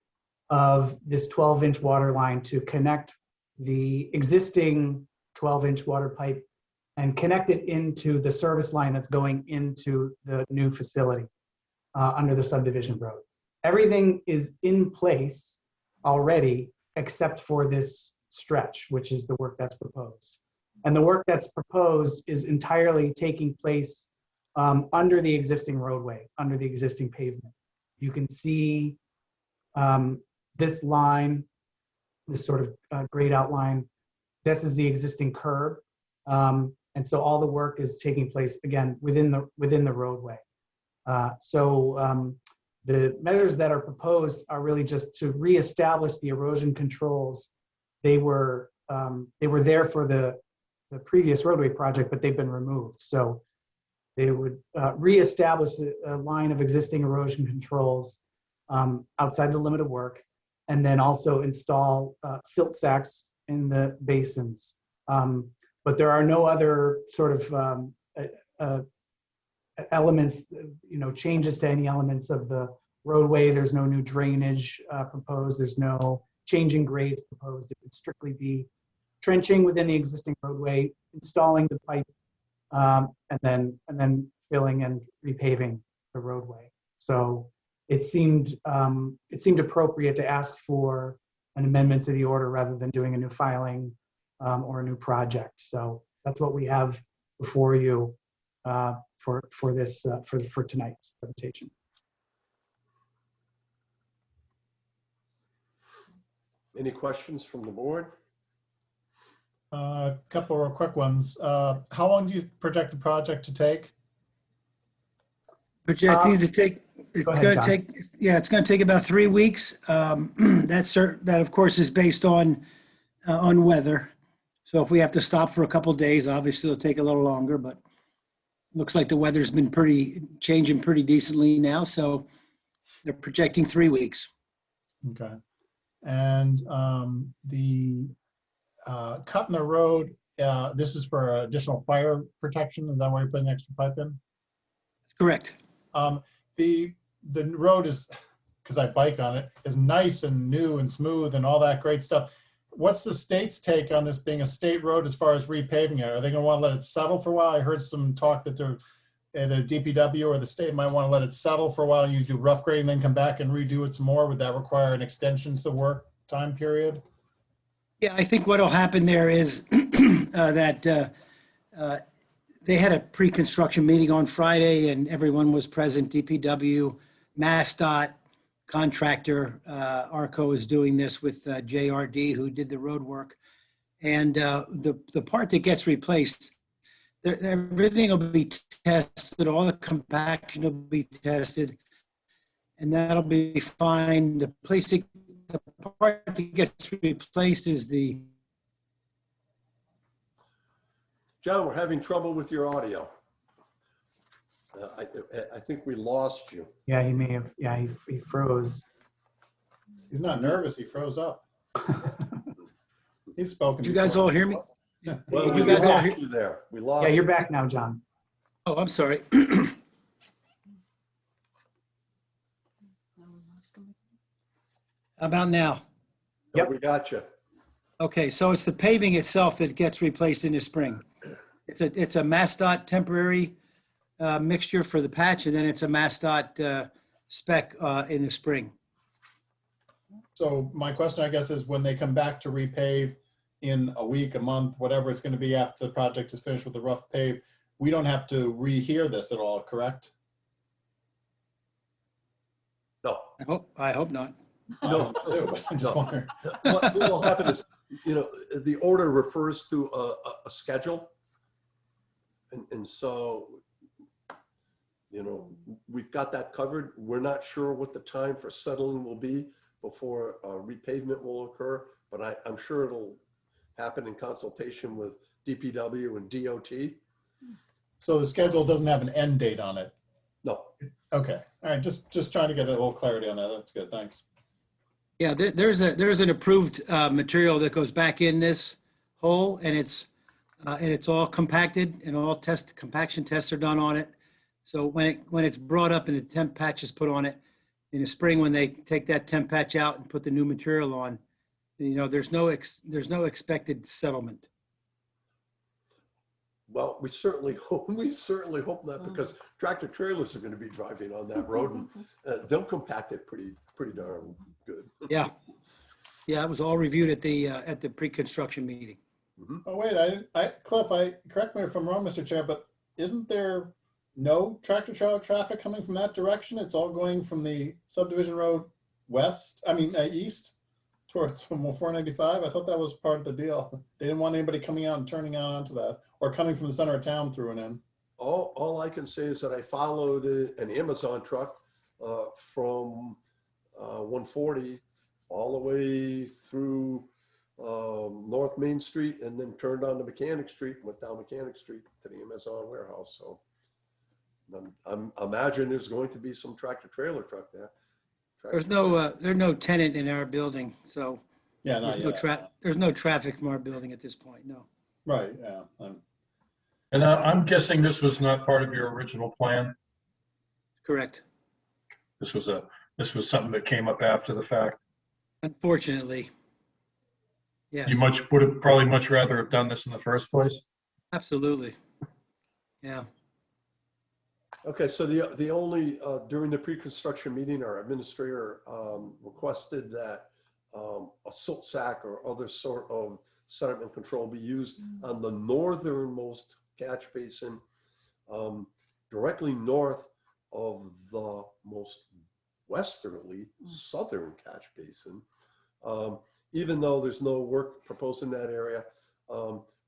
of this 12-inch water line to connect the existing 12-inch water pipe and connect it into the service line that's going into the new facility under the subdivision road. Everything is in place already except for this stretch, which is the work that's proposed. And the work that's proposed is entirely taking place under the existing roadway, under the existing pavement. You can see this line, this sort of grayed outline. This is the existing curb. And so all the work is taking place, again, within the roadway. The measures that are proposed are really just to reestablish the erosion controls. They were there for the previous roadway project, but they've been removed. So they would reestablish a line of existing erosion controls outside the limit of work, and then also install silt sacks in the basins. But there are no other sort of elements, changes to any elements of the roadway. There's no new drainage proposed. There's no changing grades proposed. It would strictly be trenching within the existing roadway, installing the pipe, and then filling and repaving the roadway. So it seemed appropriate to ask for an amendment to the order rather than doing a new filing or a new project. So that's what we have before you for tonight's presentation. Any questions from the board? A couple of quick ones. How long do you project the project to take? Projecting to take, it's go ahead, going to John. take, yeah, it's going to take about 3 weeks. That of course is based on weather. So if we have to stop for a couple of days, obviously it'll take a little longer, but looks like the weather's been changing pretty decently now. So they're projecting 3 weeks. Okay. And the cut in the road, this is for additional fire protection. Is that why you're putting extra pipe in? That's correct. The road is, because I bike on it, is nice and new and smooth and all that great stuff. What's the state's take on this being a state road as far as repaving it? Are they going to want to let it settle for a while? I heard some talk that the DPW or the state might want to let it settle for a while. You do rough grading, then come back and redo it some more. Would that require an extension to the work time period? Yeah, I think what'll happen there is that they had a pre-construction meeting on Friday and everyone was present, DPW, MassDOT, contractor, ARCO is doing this with JRD, who did the road work. And the part that gets replaced, everything will be tested, all the compaction will be tested, and that'll be fine. The part that gets replaced is the... John, we're having trouble with your audio. I think we lost you. Yeah, he may have. Yeah, he froze. He's not nervous. He froze up. He's spoken. Did you guys all hear me? Yeah. Well, you guys all hear you there? We lost. Yeah, you're back now, John. Oh, I'm sorry. How about now? Yep, we got you. Okay, so it's the paving itself that gets replaced in the spring. It's a MassDOT temporary mixture for the patch, and then it's a MassDOT spec in the spring. So my question, I guess, is when they come back to repave in a week, a month, whatever it's going to be after the project is finished with the rough pave, we don't have to rehear this at all, correct? No. I hope not. No, I'm just wondering. What will happen is, the order refers to a schedule. And so, we've got that covered. We're not sure what the time for settling will be before repavement will occur, but I'm sure it'll happen in consultation with DPW and DOT. So the schedule doesn't have an end date on it? No. Okay. All right. Just trying to get a little clarity on that. That's good. Thanks. Yeah, there's an approved material that goes back in this hole, and it's all compacted, and all compaction tests are done on it. So when it's brought up and the temp patch is put on it in the spring, when they take that temp patch out and put the new material on, there's no expected settlement. Well, we certainly hope not, because tractor trailers are going to be driving on that road, and they'll compact it pretty darn good. Yeah, it was all reviewed at the pre-construction meeting. Mm-hmm. Oh wait, Cliff, correct me if I'm wrong, Mr. Chair, but isn't there no tractor trailer traffic coming from that direction? It's all going from the subdivision road east towards from 495. I thought that was part of the deal. They didn't want anybody coming out and turning out onto that, or coming from the center of town through and in. All I can say is that I followed an Amazon truck from 140 all the way through North Main Street, and then turned onto Mechanic Street, went down Mechanic Street to the Amazon warehouse. So I'm imagine there's going to be some tractor trailer truck there. There's no tenant in our building, so yeah, there's no traffic from our building at this point. No. Right. Yeah. And I'm guessing this was not part of your original plan. Correct. This was something that came up after the fact. Unfortunately. Yes. You would have probably much rather have done this in the first place. Absolutely. Yeah. Okay, so the only, during the pre-construction meeting, our administrator requested that a silt sack or other sort of sediment control be used on the northernmost catch basin, directly north of the most westerly southern catch basin. Even though there's no work proposed in that area,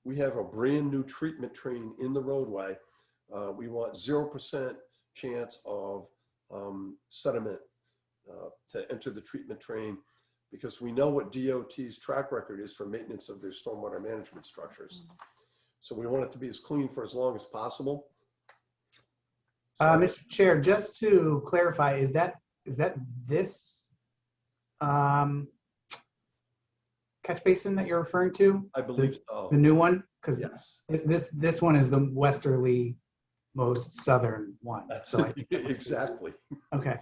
We have a brand new treatment train in the roadway. We want 0% chance of sediment to enter the treatment train, because we know what DOT's track record is for maintenance of their stormwater management structures. So we want it to be as clean for as long as possible. So, Mr. Chair, just to clarify, is that this catch basin that you're referring to? I believe so. The new one? Because yes, this one is the westerly most southern one. that's So I think exactly. okay.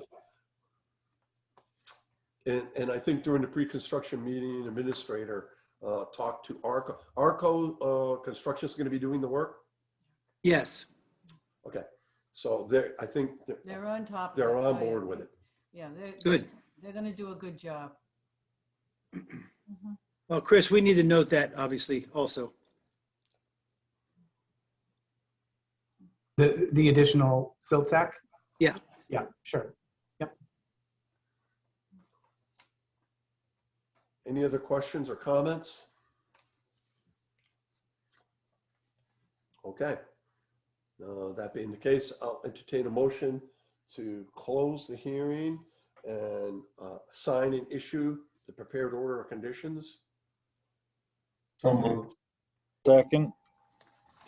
And I think during the pre-construction meeting, administrator talked to ARCO. ARCO Construction is going to be doing the work? Yes. Okay. So I think They're on top. they're of it. on board with it. Yeah, Good. They're going to do a good job. Well, Chris, we need to note that obviously also. The additional silt sack? Yeah. Yeah, sure. Yep. Any other questions or comments? Okay. That being the case, I'll entertain a motion to close the hearing and sign and issue the prepared order of conditions. So moved. Second.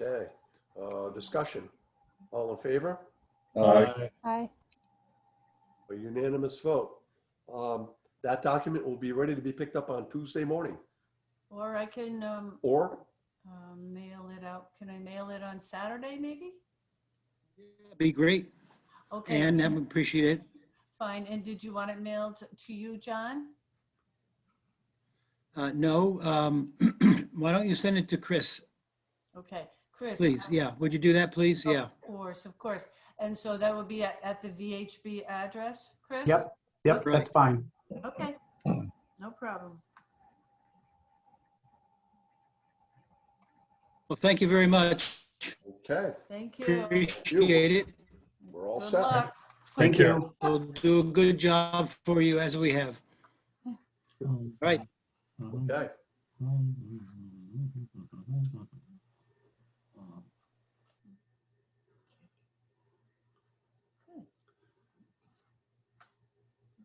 Okay. Discussion. All in favor? Aye. Aye. A unanimous vote. That document will be ready to be picked up on Tuesday morning. Or I can Or mail it out. Can I mail it on Saturday maybe? That'd be great. Okay. And I appreciate it. Fine. And did you want it mailed to you, John? No. Why don't you send it to Chris, Okay. Chris. please? Yeah. Would you do that, please? Yeah. Of course, of course. And so that would be at the VHB address, Chris? Yep. Yep. Right. That's fine. Okay. No problem. Well, thank you very much. okay, Thank you. Appreciate it. we're all Good set. luck. Thank you. We'll do a good job for you as we have. All right. Okay.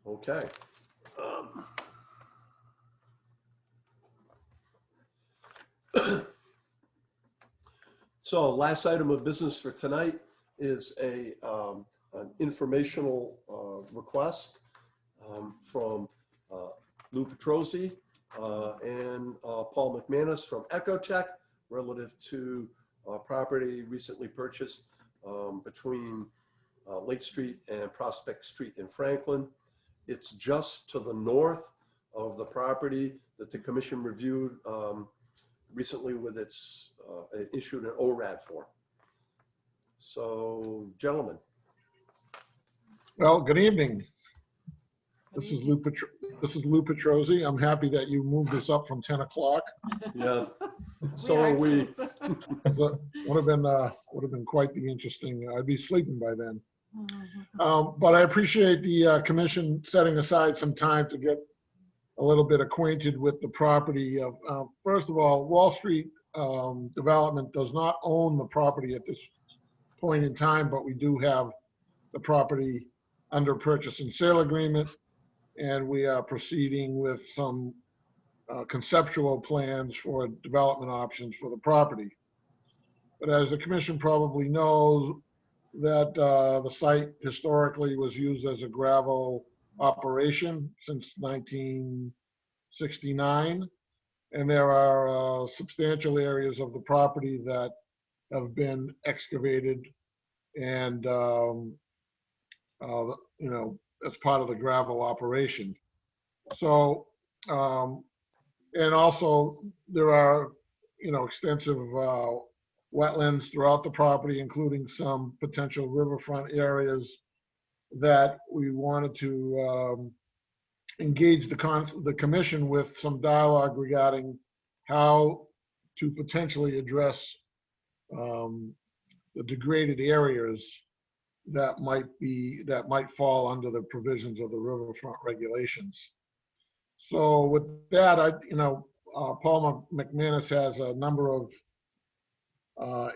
Okay. So last item of business for tonight is an informational request from Lou Petrosi and Paul McManus from Ecotech relative to property recently purchased between Lake Street and Prospect Street in Franklin. It's just to the north of the property that the commission reviewed recently with its it issued an ORAD for. So, gentlemen. Well, good evening. This is Lou Petrosi. I'm happy that you moved this up from 10 o'clock. Yeah, so are we. Would have been quite the interesting. I'd be sleeping by then. But I appreciate the commission setting aside some time to get a little bit acquainted with the property. First of all, Wall Street Development does not own the property at this point in time, but we do have the property under purchase and sale agreement, and we are proceeding with some conceptual plans for development options for the property. But as the commission probably knows, that the site historically was used as a gravel operation since 1969. And there are substantial areas of the property that have been excavated and, as part of the gravel operation. So, and also there are, extensive wetlands throughout the property, including some potential riverfront areas that we wanted to engage the commission with some dialogue regarding how to potentially address the degraded areas that might fall under the provisions of the riverfront regulations. So with that, Paul McManus has a number of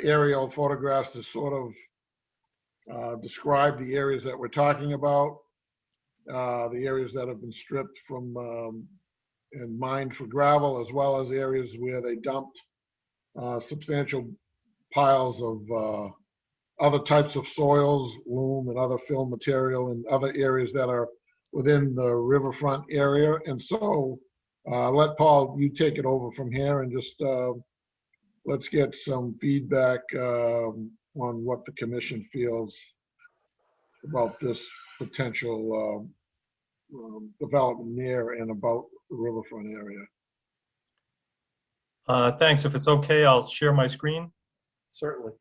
aerial photographs to sort of describe the areas that we're talking about, the areas that have been stripped from and mined for gravel, as well as areas where they dumped substantial piles of other types of soils, loam and other fill material, and other areas that are within the riverfront area. And so let Paul, you take it over from here and just let's get some feedback on what the commission feels about this potential development near and about the riverfront area. Thanks. If it's okay, I'll share my screen. Certainly.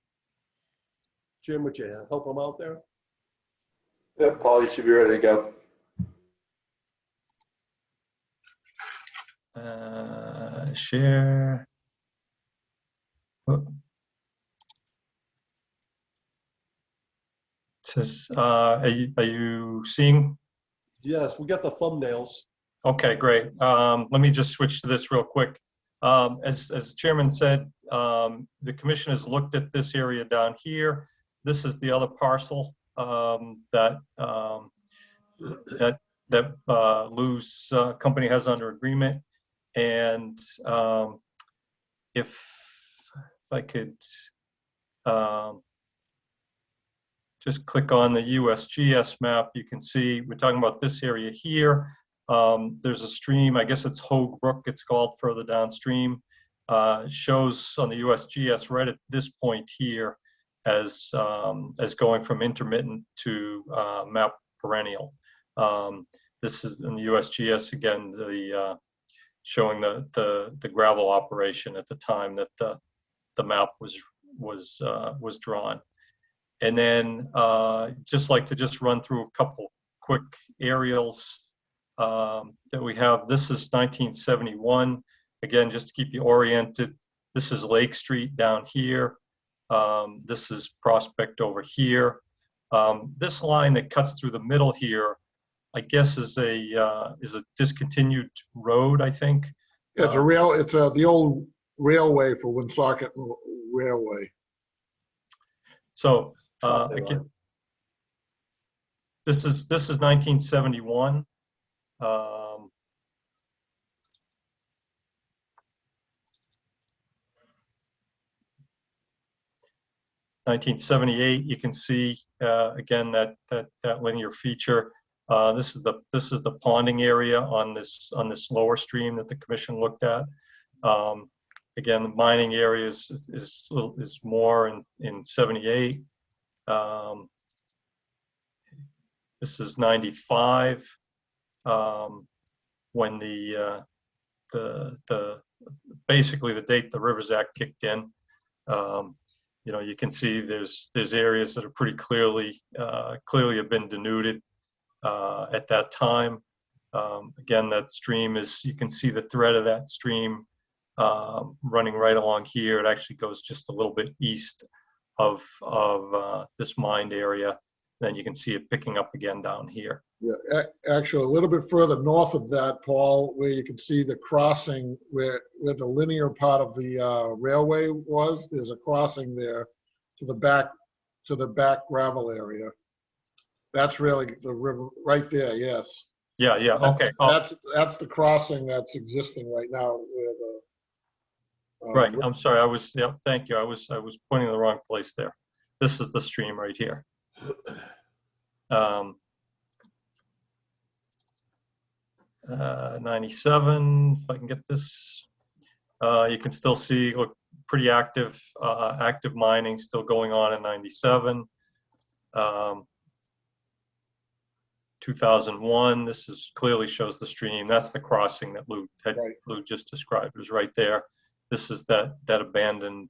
Jim, would you help him out there? Yeah, Paul, you should be ready to go. Share. It says, are you seeing? Yes, we got the thumbnails. Okay, great. Let me just switch to this real quick. As the chairman said, the commission has looked at this area down here. This is the other parcel that Lou's company has under agreement. And if I could just click on the USGS map, you can see we're talking about this area here. There's a stream, I guess it's Hogue Brook, it's called, further downstream. It shows on the USGS right at this point here as going from intermittent to map perennial. This is in the USGS again, showing the gravel operation at the time that the map was drawn. And then just like to just run through a couple quick aerials that we have. This is 1971. Again, just to keep you oriented, this is Lake Street down here. This is Prospect over here. This line that cuts through the middle here, I guess, is a discontinued road, I think. Yeah, it's the old railway for Woonsocket Railway. So again, this is 1971. 1978, you can see again that linear feature. This is the ponding area on this lower stream that the commission looked at. Again, the mining area is more in 78. This is 95 when basically the date the Rivers Act kicked in. You know, you can see there's areas that are pretty clearly have been denuded at that time. Again, that stream is, you can see the thread of that stream running right along here. It actually goes just a little bit east of this mined area. Then you can see it picking up again down here. Yeah, actually a little bit further north of that, Paul, where you can see the crossing where the linear part of the railway was. There's a crossing there to the back gravel area. That's really the river right there. Yes. Yeah. Okay. That's the crossing that's existing right now. Where the right. I'm sorry. Thank you. I was pointing in the wrong place there. This is the stream right here. 97, if I can get this, you can still see, look, pretty active mining still going on in 97. 2001, this is clearly shows the stream. That's the crossing that Lou just described. It was right there. This is that abandoned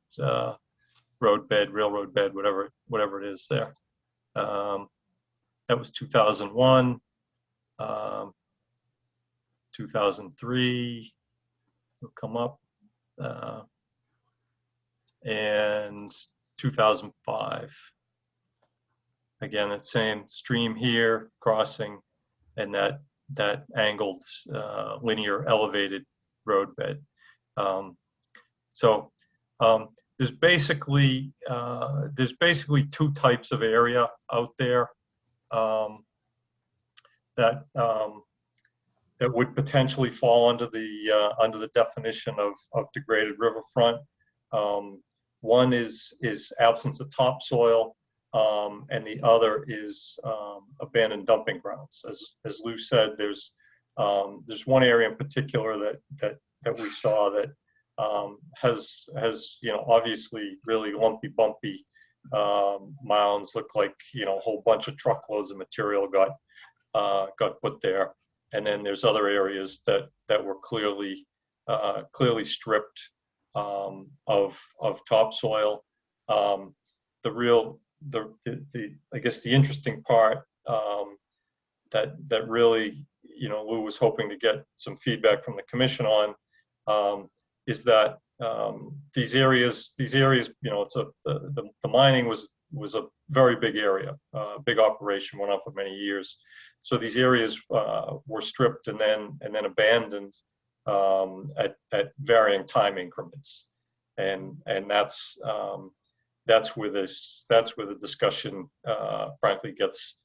roadbed, railroad bed, whatever it is there. That was 2001. 2003 will come up, and 2005. Again, that same stream here crossing, and that angled linear elevated roadbed. So there's basically two types of area out there that that would potentially fall under the definition of degraded riverfront. One is absence of topsoil, and the other is abandoned dumping grounds. As Lou said, there's one area in particular that we saw that has obviously really lumpy, bumpy mounds. Look like a whole bunch of truckloads of material got put there. And then there's other areas that were clearly stripped of topsoil. I guess the interesting part that really Lou was hoping to get some feedback from the commission on is that these areas it's the mining was a very big area, big operation, went on for many years. So these areas were stripped and then abandoned at varying time increments, and that's where the discussion frankly gets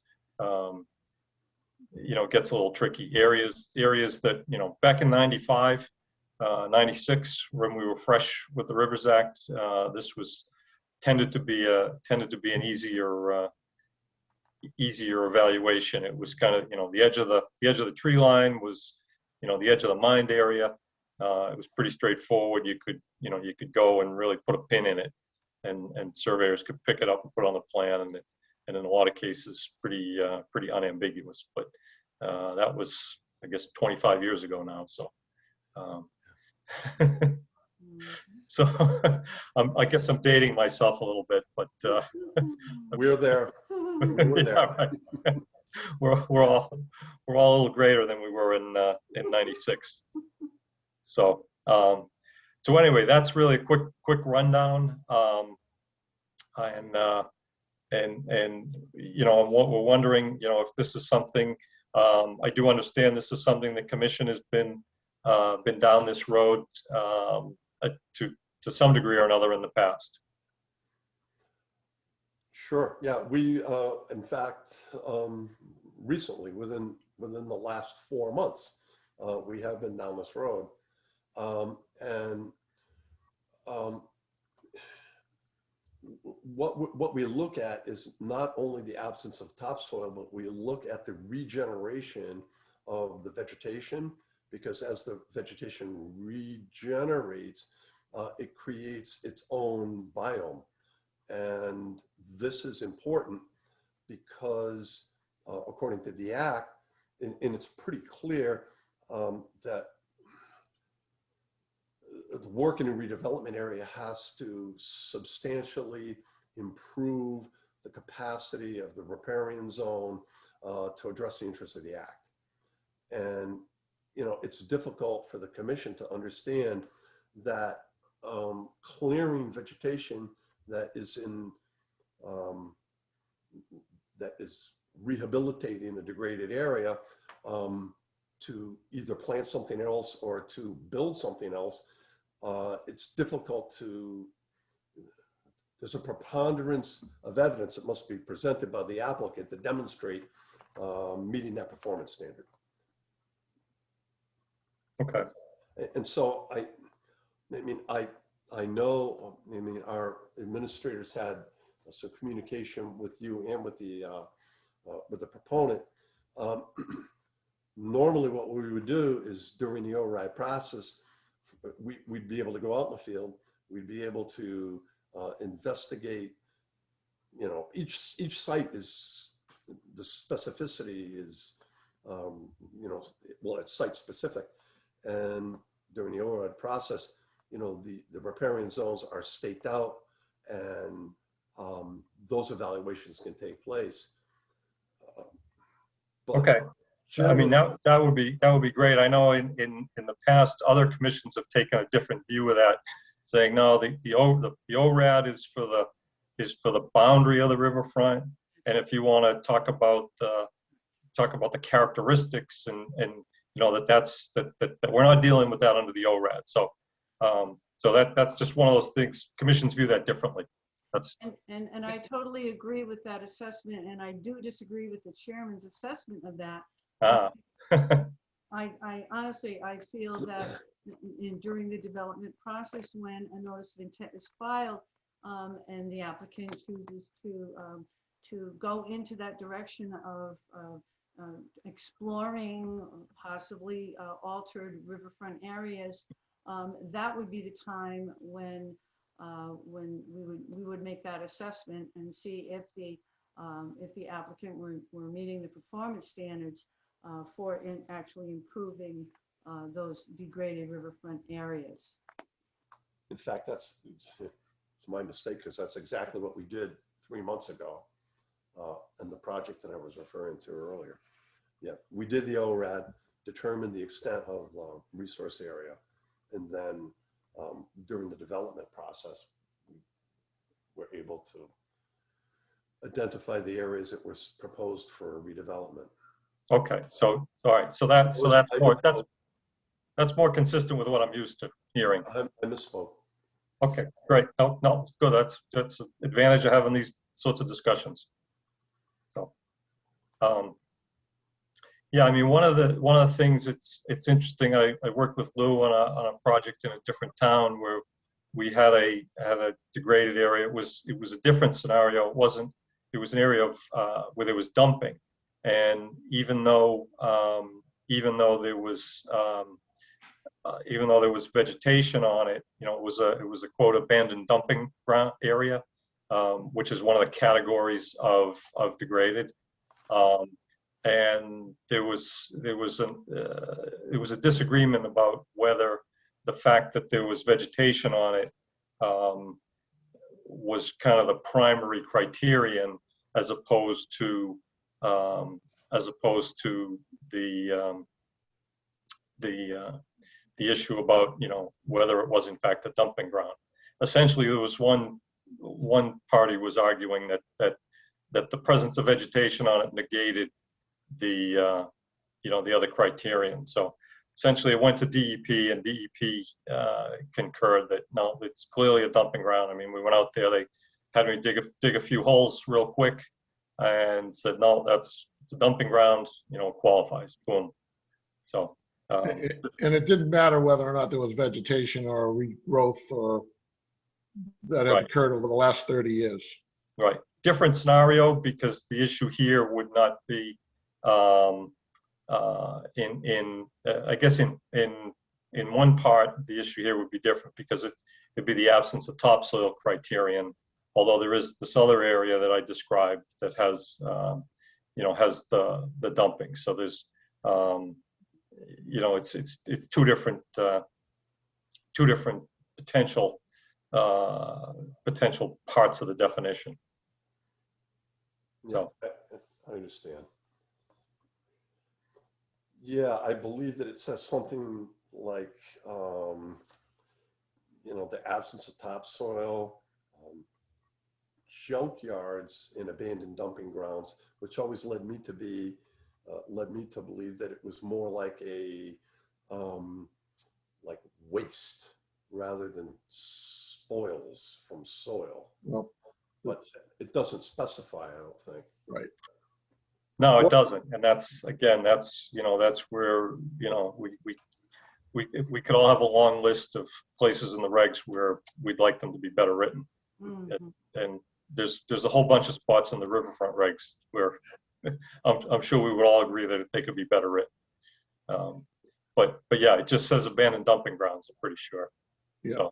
gets a little tricky. Areas that back in 95, 96, when we were fresh with the Rivers Act, this was tended to be an easier evaluation. It was kind of the edge of the tree line was the edge of the mined area. It was pretty straightforward. You could go and really put a pin in it, and surveyors could pick it up and put it on the plan, and in a lot of cases pretty unambiguous. But that was, I guess, 25 years ago now. So so I guess I'm dating myself a little bit, but we're there. We're there. Yeah, right. We're all a little greater than we were in 96. So anyway, that's really a quick rundown. And we're wondering, if this is something. I do understand this is something the commission has been down this road to some degree or another in the past. Sure. Yeah, we in fact recently, within the last 4 months, we have been down this road, what we look at is not only the absence of topsoil, but we look at the regeneration of the vegetation, because as the vegetation regenerates, it creates its own biome. And this is important because according to the Act, and it's pretty clear that the work in a redevelopment area has to substantially improve the capacity of the riparian zone to address the interests of the Act. And, it's difficult for the commission to understand that clearing vegetation that is rehabilitating a degraded area to either plant something else or to build something else. It's difficult there's a preponderance of evidence that must be presented by the applicant to demonstrate meeting that performance standard. Okay. And so I know, our administrators had some communication with you and with the proponent. Normally what we would do is during the ORAD process, we'd be able to go out in the field. We'd be able to investigate, each site is, the specificity is, it's site specific. And during the ORAD process, the riparian zones are staked out, and those evaluations can take place. Okay. That would be great. I know in the past, other commissions have taken a different view of that, saying no, the ORAD is for the boundary of the riverfront, and if you want to talk about the characteristics and that we're not dealing with that under the ORAD. So So that's just one of those things. Commissions view that differently. That's And I totally agree with that assessment, and I do disagree with the chairman's assessment of that. I honestly, I feel that during the development process, when a notice of intent is filed, and the applicant chooses to go into that direction of exploring possibly altered riverfront areas, that would be the time when we would make that assessment and see if the applicant were meeting the performance standards for actually improving those degraded riverfront areas. In fact, it's my mistake, because that's exactly what we did 3 months ago in the project that I was referring to earlier. Yeah, we did the ORAD, determined the extent of resource area, and then during the development process, we were able to identify the areas that were proposed for redevelopment. okay. So all right. So that's more consistent with what I'm used to hearing. I misspoke. Okay, great. No, it's good. That's an advantage of having these sorts of discussions. So, yeah, I mean, one of the things it's interesting. I worked with Lou on a project in a different town where we had a degraded area. It was a different scenario. It was an area of where there was dumping, and even though there was vegetation on it, you know, it was a quote abandoned dumping ground area, which is one of the categories of degraded. And there was a disagreement about whether the fact that there was vegetation on it was kind of the primary criterion, as opposed to the issue about, you know, whether it was in fact a dumping ground. Essentially, there was one party was arguing that the presence of vegetation on it negated the other criterion. So essentially, it went to DEP, and DEP concurred that no, it's clearly a dumping ground. I mean, we went out there, they had me dig a few holes real quick, and said no, it's a dumping ground. You know, it qualifies. Boom. So. And it didn't matter whether or not there was vegetation or regrowth or that had occurred over the last 30 years. Right. Different scenario, because the issue here would not be I guess in one part, the issue here would be different, because it'd be the absence of topsoil criterion. Although there is this other area that I described that has has the dumping. So there's it's two different potential parts of the definition. So I understand. Yeah, I believe that it says something like the absence of topsoil, junkyards and abandoned dumping grounds, which always led me to believe that it was more like a like waste rather than spoils from soil. Well, but it doesn't specify, I don't think. Right. No, it doesn't, and that's where we could all have a long list of places in the regs where we'd like them to be better written. Mm-hmm. And there's a whole bunch of spots in the riverfront regs where I'm sure we would all agree that they could be better written. But yeah, it just says abandoned dumping grounds, I'm pretty sure. Yeah.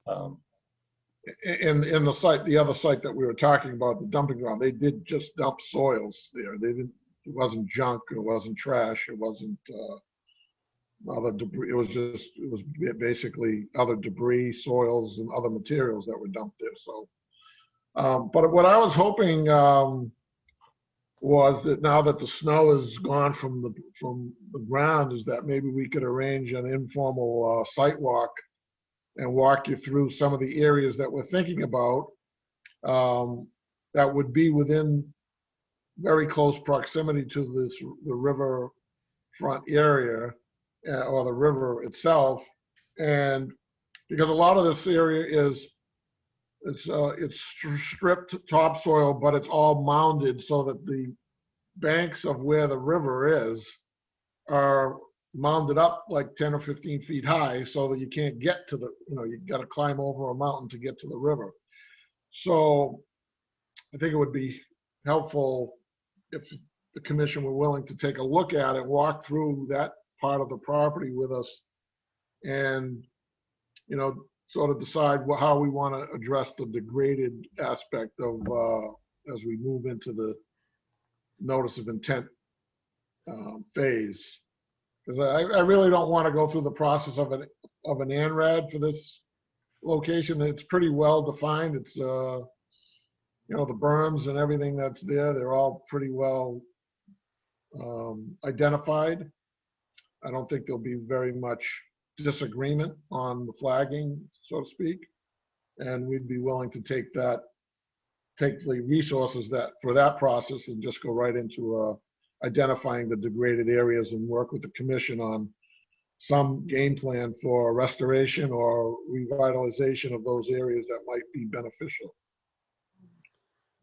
So, in the other site that we were talking about, the dumping ground, they did just dump soils there. It wasn't junk, it wasn't trash, it wasn't other debris. It was basically other debris, soils, and other materials that were dumped there. So, but what I was hoping was that now that the snow is gone from the ground, is that maybe we could arrange an informal site walk and walk you through some of the areas that we're thinking about that would be within very close proximity to the river front area or the river itself, and because a lot of this area is, it's stripped topsoil, but it's all mounded so that the banks of where the river is are mounded up like 10 or 15 feet high so that you can't get to the, you got to climb over a mountain to get to the river. So I think it would be helpful if the commission were willing to take a look at it, walk through that part of the property with us, and, sort of decide how we want to address the degraded aspect of, as we move into the notice of intent phase. Because I really don't want to go through the process of an ANRAD for this location. It's pretty well defined. It's, the berms and everything that's there, they're all pretty well identified. I don't think there'll be very much disagreement on the flagging, so to speak. And we'd be willing to take the resources for that process and just go right into identifying the degraded areas and work with the commission on some game plan for restoration or revitalization of those areas that might be beneficial.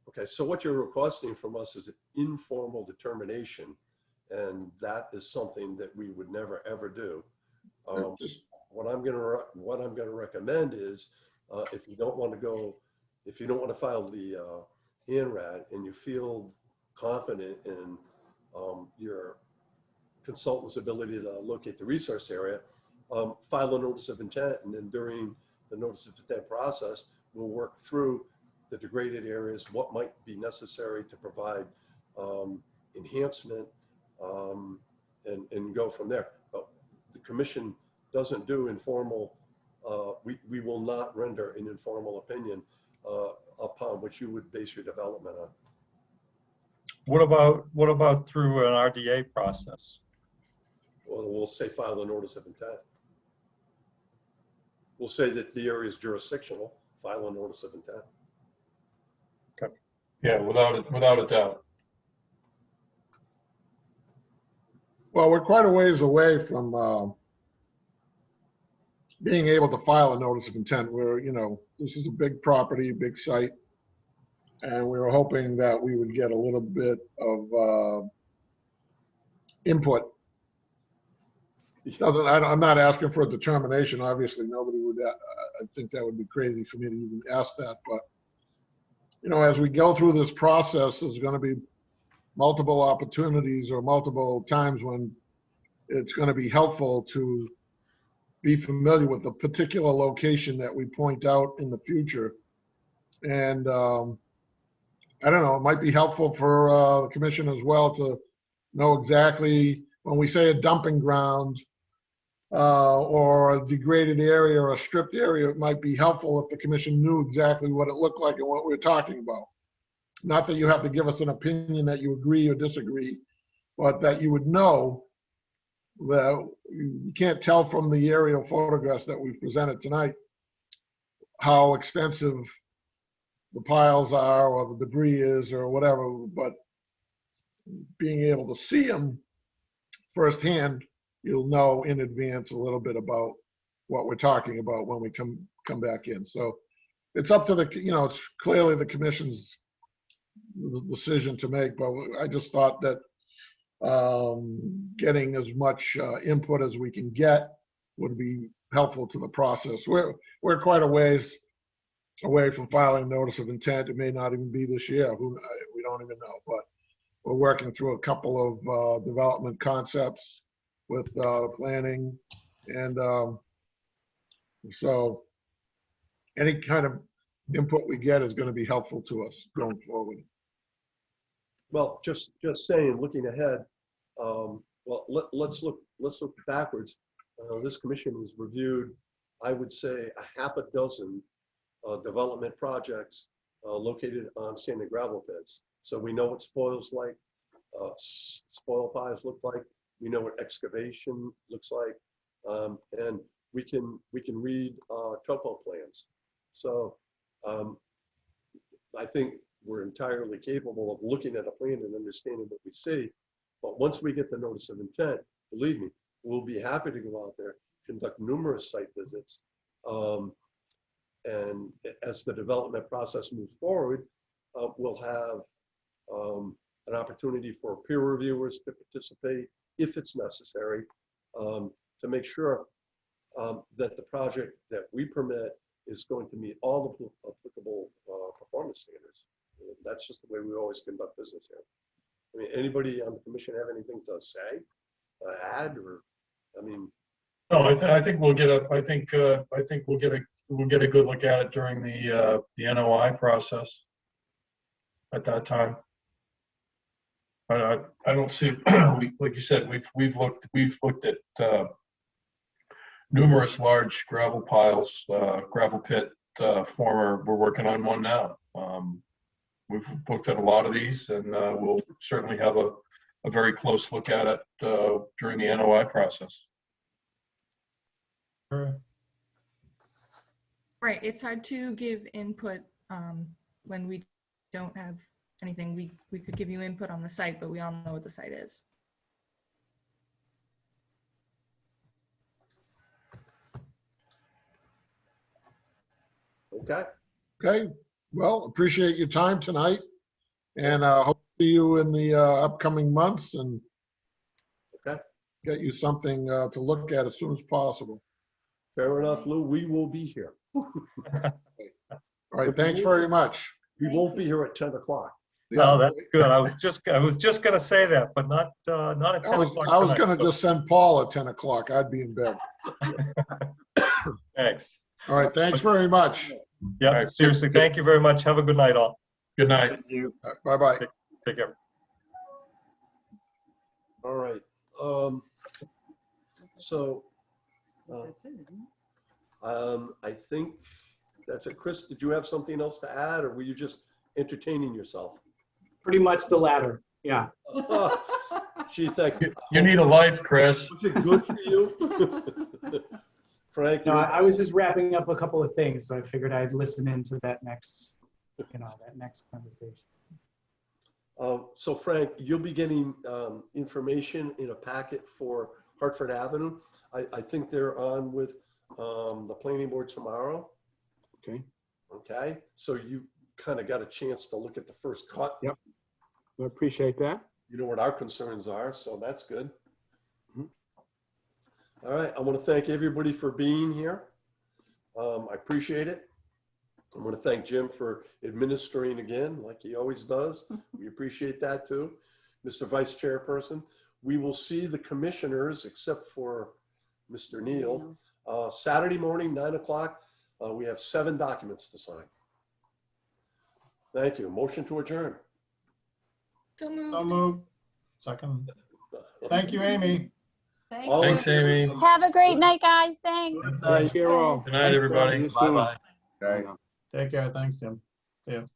Okay, so what you're requesting from us is an informal determination, and that is something that we would never ever do. What I'm going to recommend is, if you don't want to file the ANRAD and you feel confident in your consultant's ability to locate the resource area, file a notice of intent, and then during the notice of intent process, we'll work through the degraded areas, what might be necessary to provide enhancement, and go from there. But the commission doesn't do informal, we will not render an informal opinion upon which you would base your development on. What about through an RDA process? Well, we'll say file a notice of intent. We'll say that the area is jurisdictional, file a notice of intent. Okay. Yeah, without a doubt. Well, we're quite a ways away from being able to file a notice of intent. Where, this is a big property, big site, and we were hoping that we would get a little bit of input. I'm not asking for a determination. Obviously, nobody would. I think that would be crazy for me to even ask that. But as we go through this process, there's going to be multiple opportunities or multiple times when it's going to be helpful to be familiar with the particular location that we point out in the future. And I don't know, it might be helpful for the commission as well to know exactly when we say a dumping ground or a degraded area or a stripped area, it might be helpful if the commission knew exactly what it looked like and what we were talking about. Not that you have to give us an opinion that you agree or disagree, but that you would know that you can't tell from the aerial photographs that we've presented tonight how extensive the piles are or the debris is or whatever, but being able to see them firsthand, you'll know in advance a little bit about what we're talking about when we come back in. So it's up to the, it's clearly the commission's decision to make, but I just thought that getting as much input as we can get would be helpful to the process. We're quite a ways away from filing notice of intent. It may not even be this year. We don't even know, but we're working through a couple of development concepts with planning, and so any kind of input we get is going to be helpful to us going forward. Well, just saying, looking ahead, well, let's look backwards. This commission has reviewed, I would say, a half a dozen development projects located on sand and gravel pits. So we know what spoils like, spoil piles look like. We know what excavation looks like, and we can read topo plans. So I think we're entirely capable of looking at a plan and understanding what we see. But once we get the notice of intent, believe me, we'll be happy to go out there, conduct numerous site visits, And as the development process moves forward, we'll have an opportunity for peer reviewers to participate if it's necessary, to make sure that the project that we permit is going to meet all the applicable performance standards. That's just the way we always conduct business here. I mean, anybody on the commission have anything to say, add, or, I mean? No, I think we'll get a, I think we'll get a good look at it during the NOI process at that time. I don't see, like you said, we've looked at numerous large gravel piles, gravel pit, we're working on one now. We've looked at a lot of these, and we'll certainly have a very close look at it during the NOI process. Right, it's hard to give input when we don't have anything. We could give you input on the site, but we all know what the site is. Okay. Okay, well, appreciate your time tonight, and hope to see you in the upcoming months, and okay, get you something to look at as soon as possible. Fair enough, Lou. We will be here. All right, thanks very much. We won't be here at 10 o'clock. Oh, that's good. I was just going to say that, but not at 10 o'clock. I was tonight, going to just send Paul at 10 o'clock. I'd be in bed. Thanks. All right, thanks very much. Yeah, right, seriously, thank you very much. Have a good night, all. Good night. Thank you. Bye-bye. Take care. All right. So That's it, isn't it? I think that's it. Chris, did you have something else to add, or were you just entertaining yourself? Pretty much the latter. Yeah. Gee, thanks. You need a life, Chris. Was it good for you? Frank? No, I was just wrapping up a couple of things, so I figured I'd listen into that next, that next conversation. So Frank, you'll be getting information in a packet for Hartford Avenue. I think they're on with the planning board tomorrow. Okay. Okay. So you kind of got a chance to look at the first cut. Yep. I appreciate that. You know what our concerns are, so that's good. All right. I want to thank everybody for being here. I appreciate it. I want to thank Jim for administering again, like he always does. We appreciate that too. Mr. Vice Chairperson, we will see the commissioners, except for Mr. Neal, Saturday morning, 9 o'clock. We have 7 documents to sign. Thank you. Motion to adjourn. So moved. So moved. Second. Thank you, Amy. Thanks, Amy. Have a great night, guys. Thanks. Good night. Good night, everybody. Bye-bye. Take care. Thanks, Jim. See you.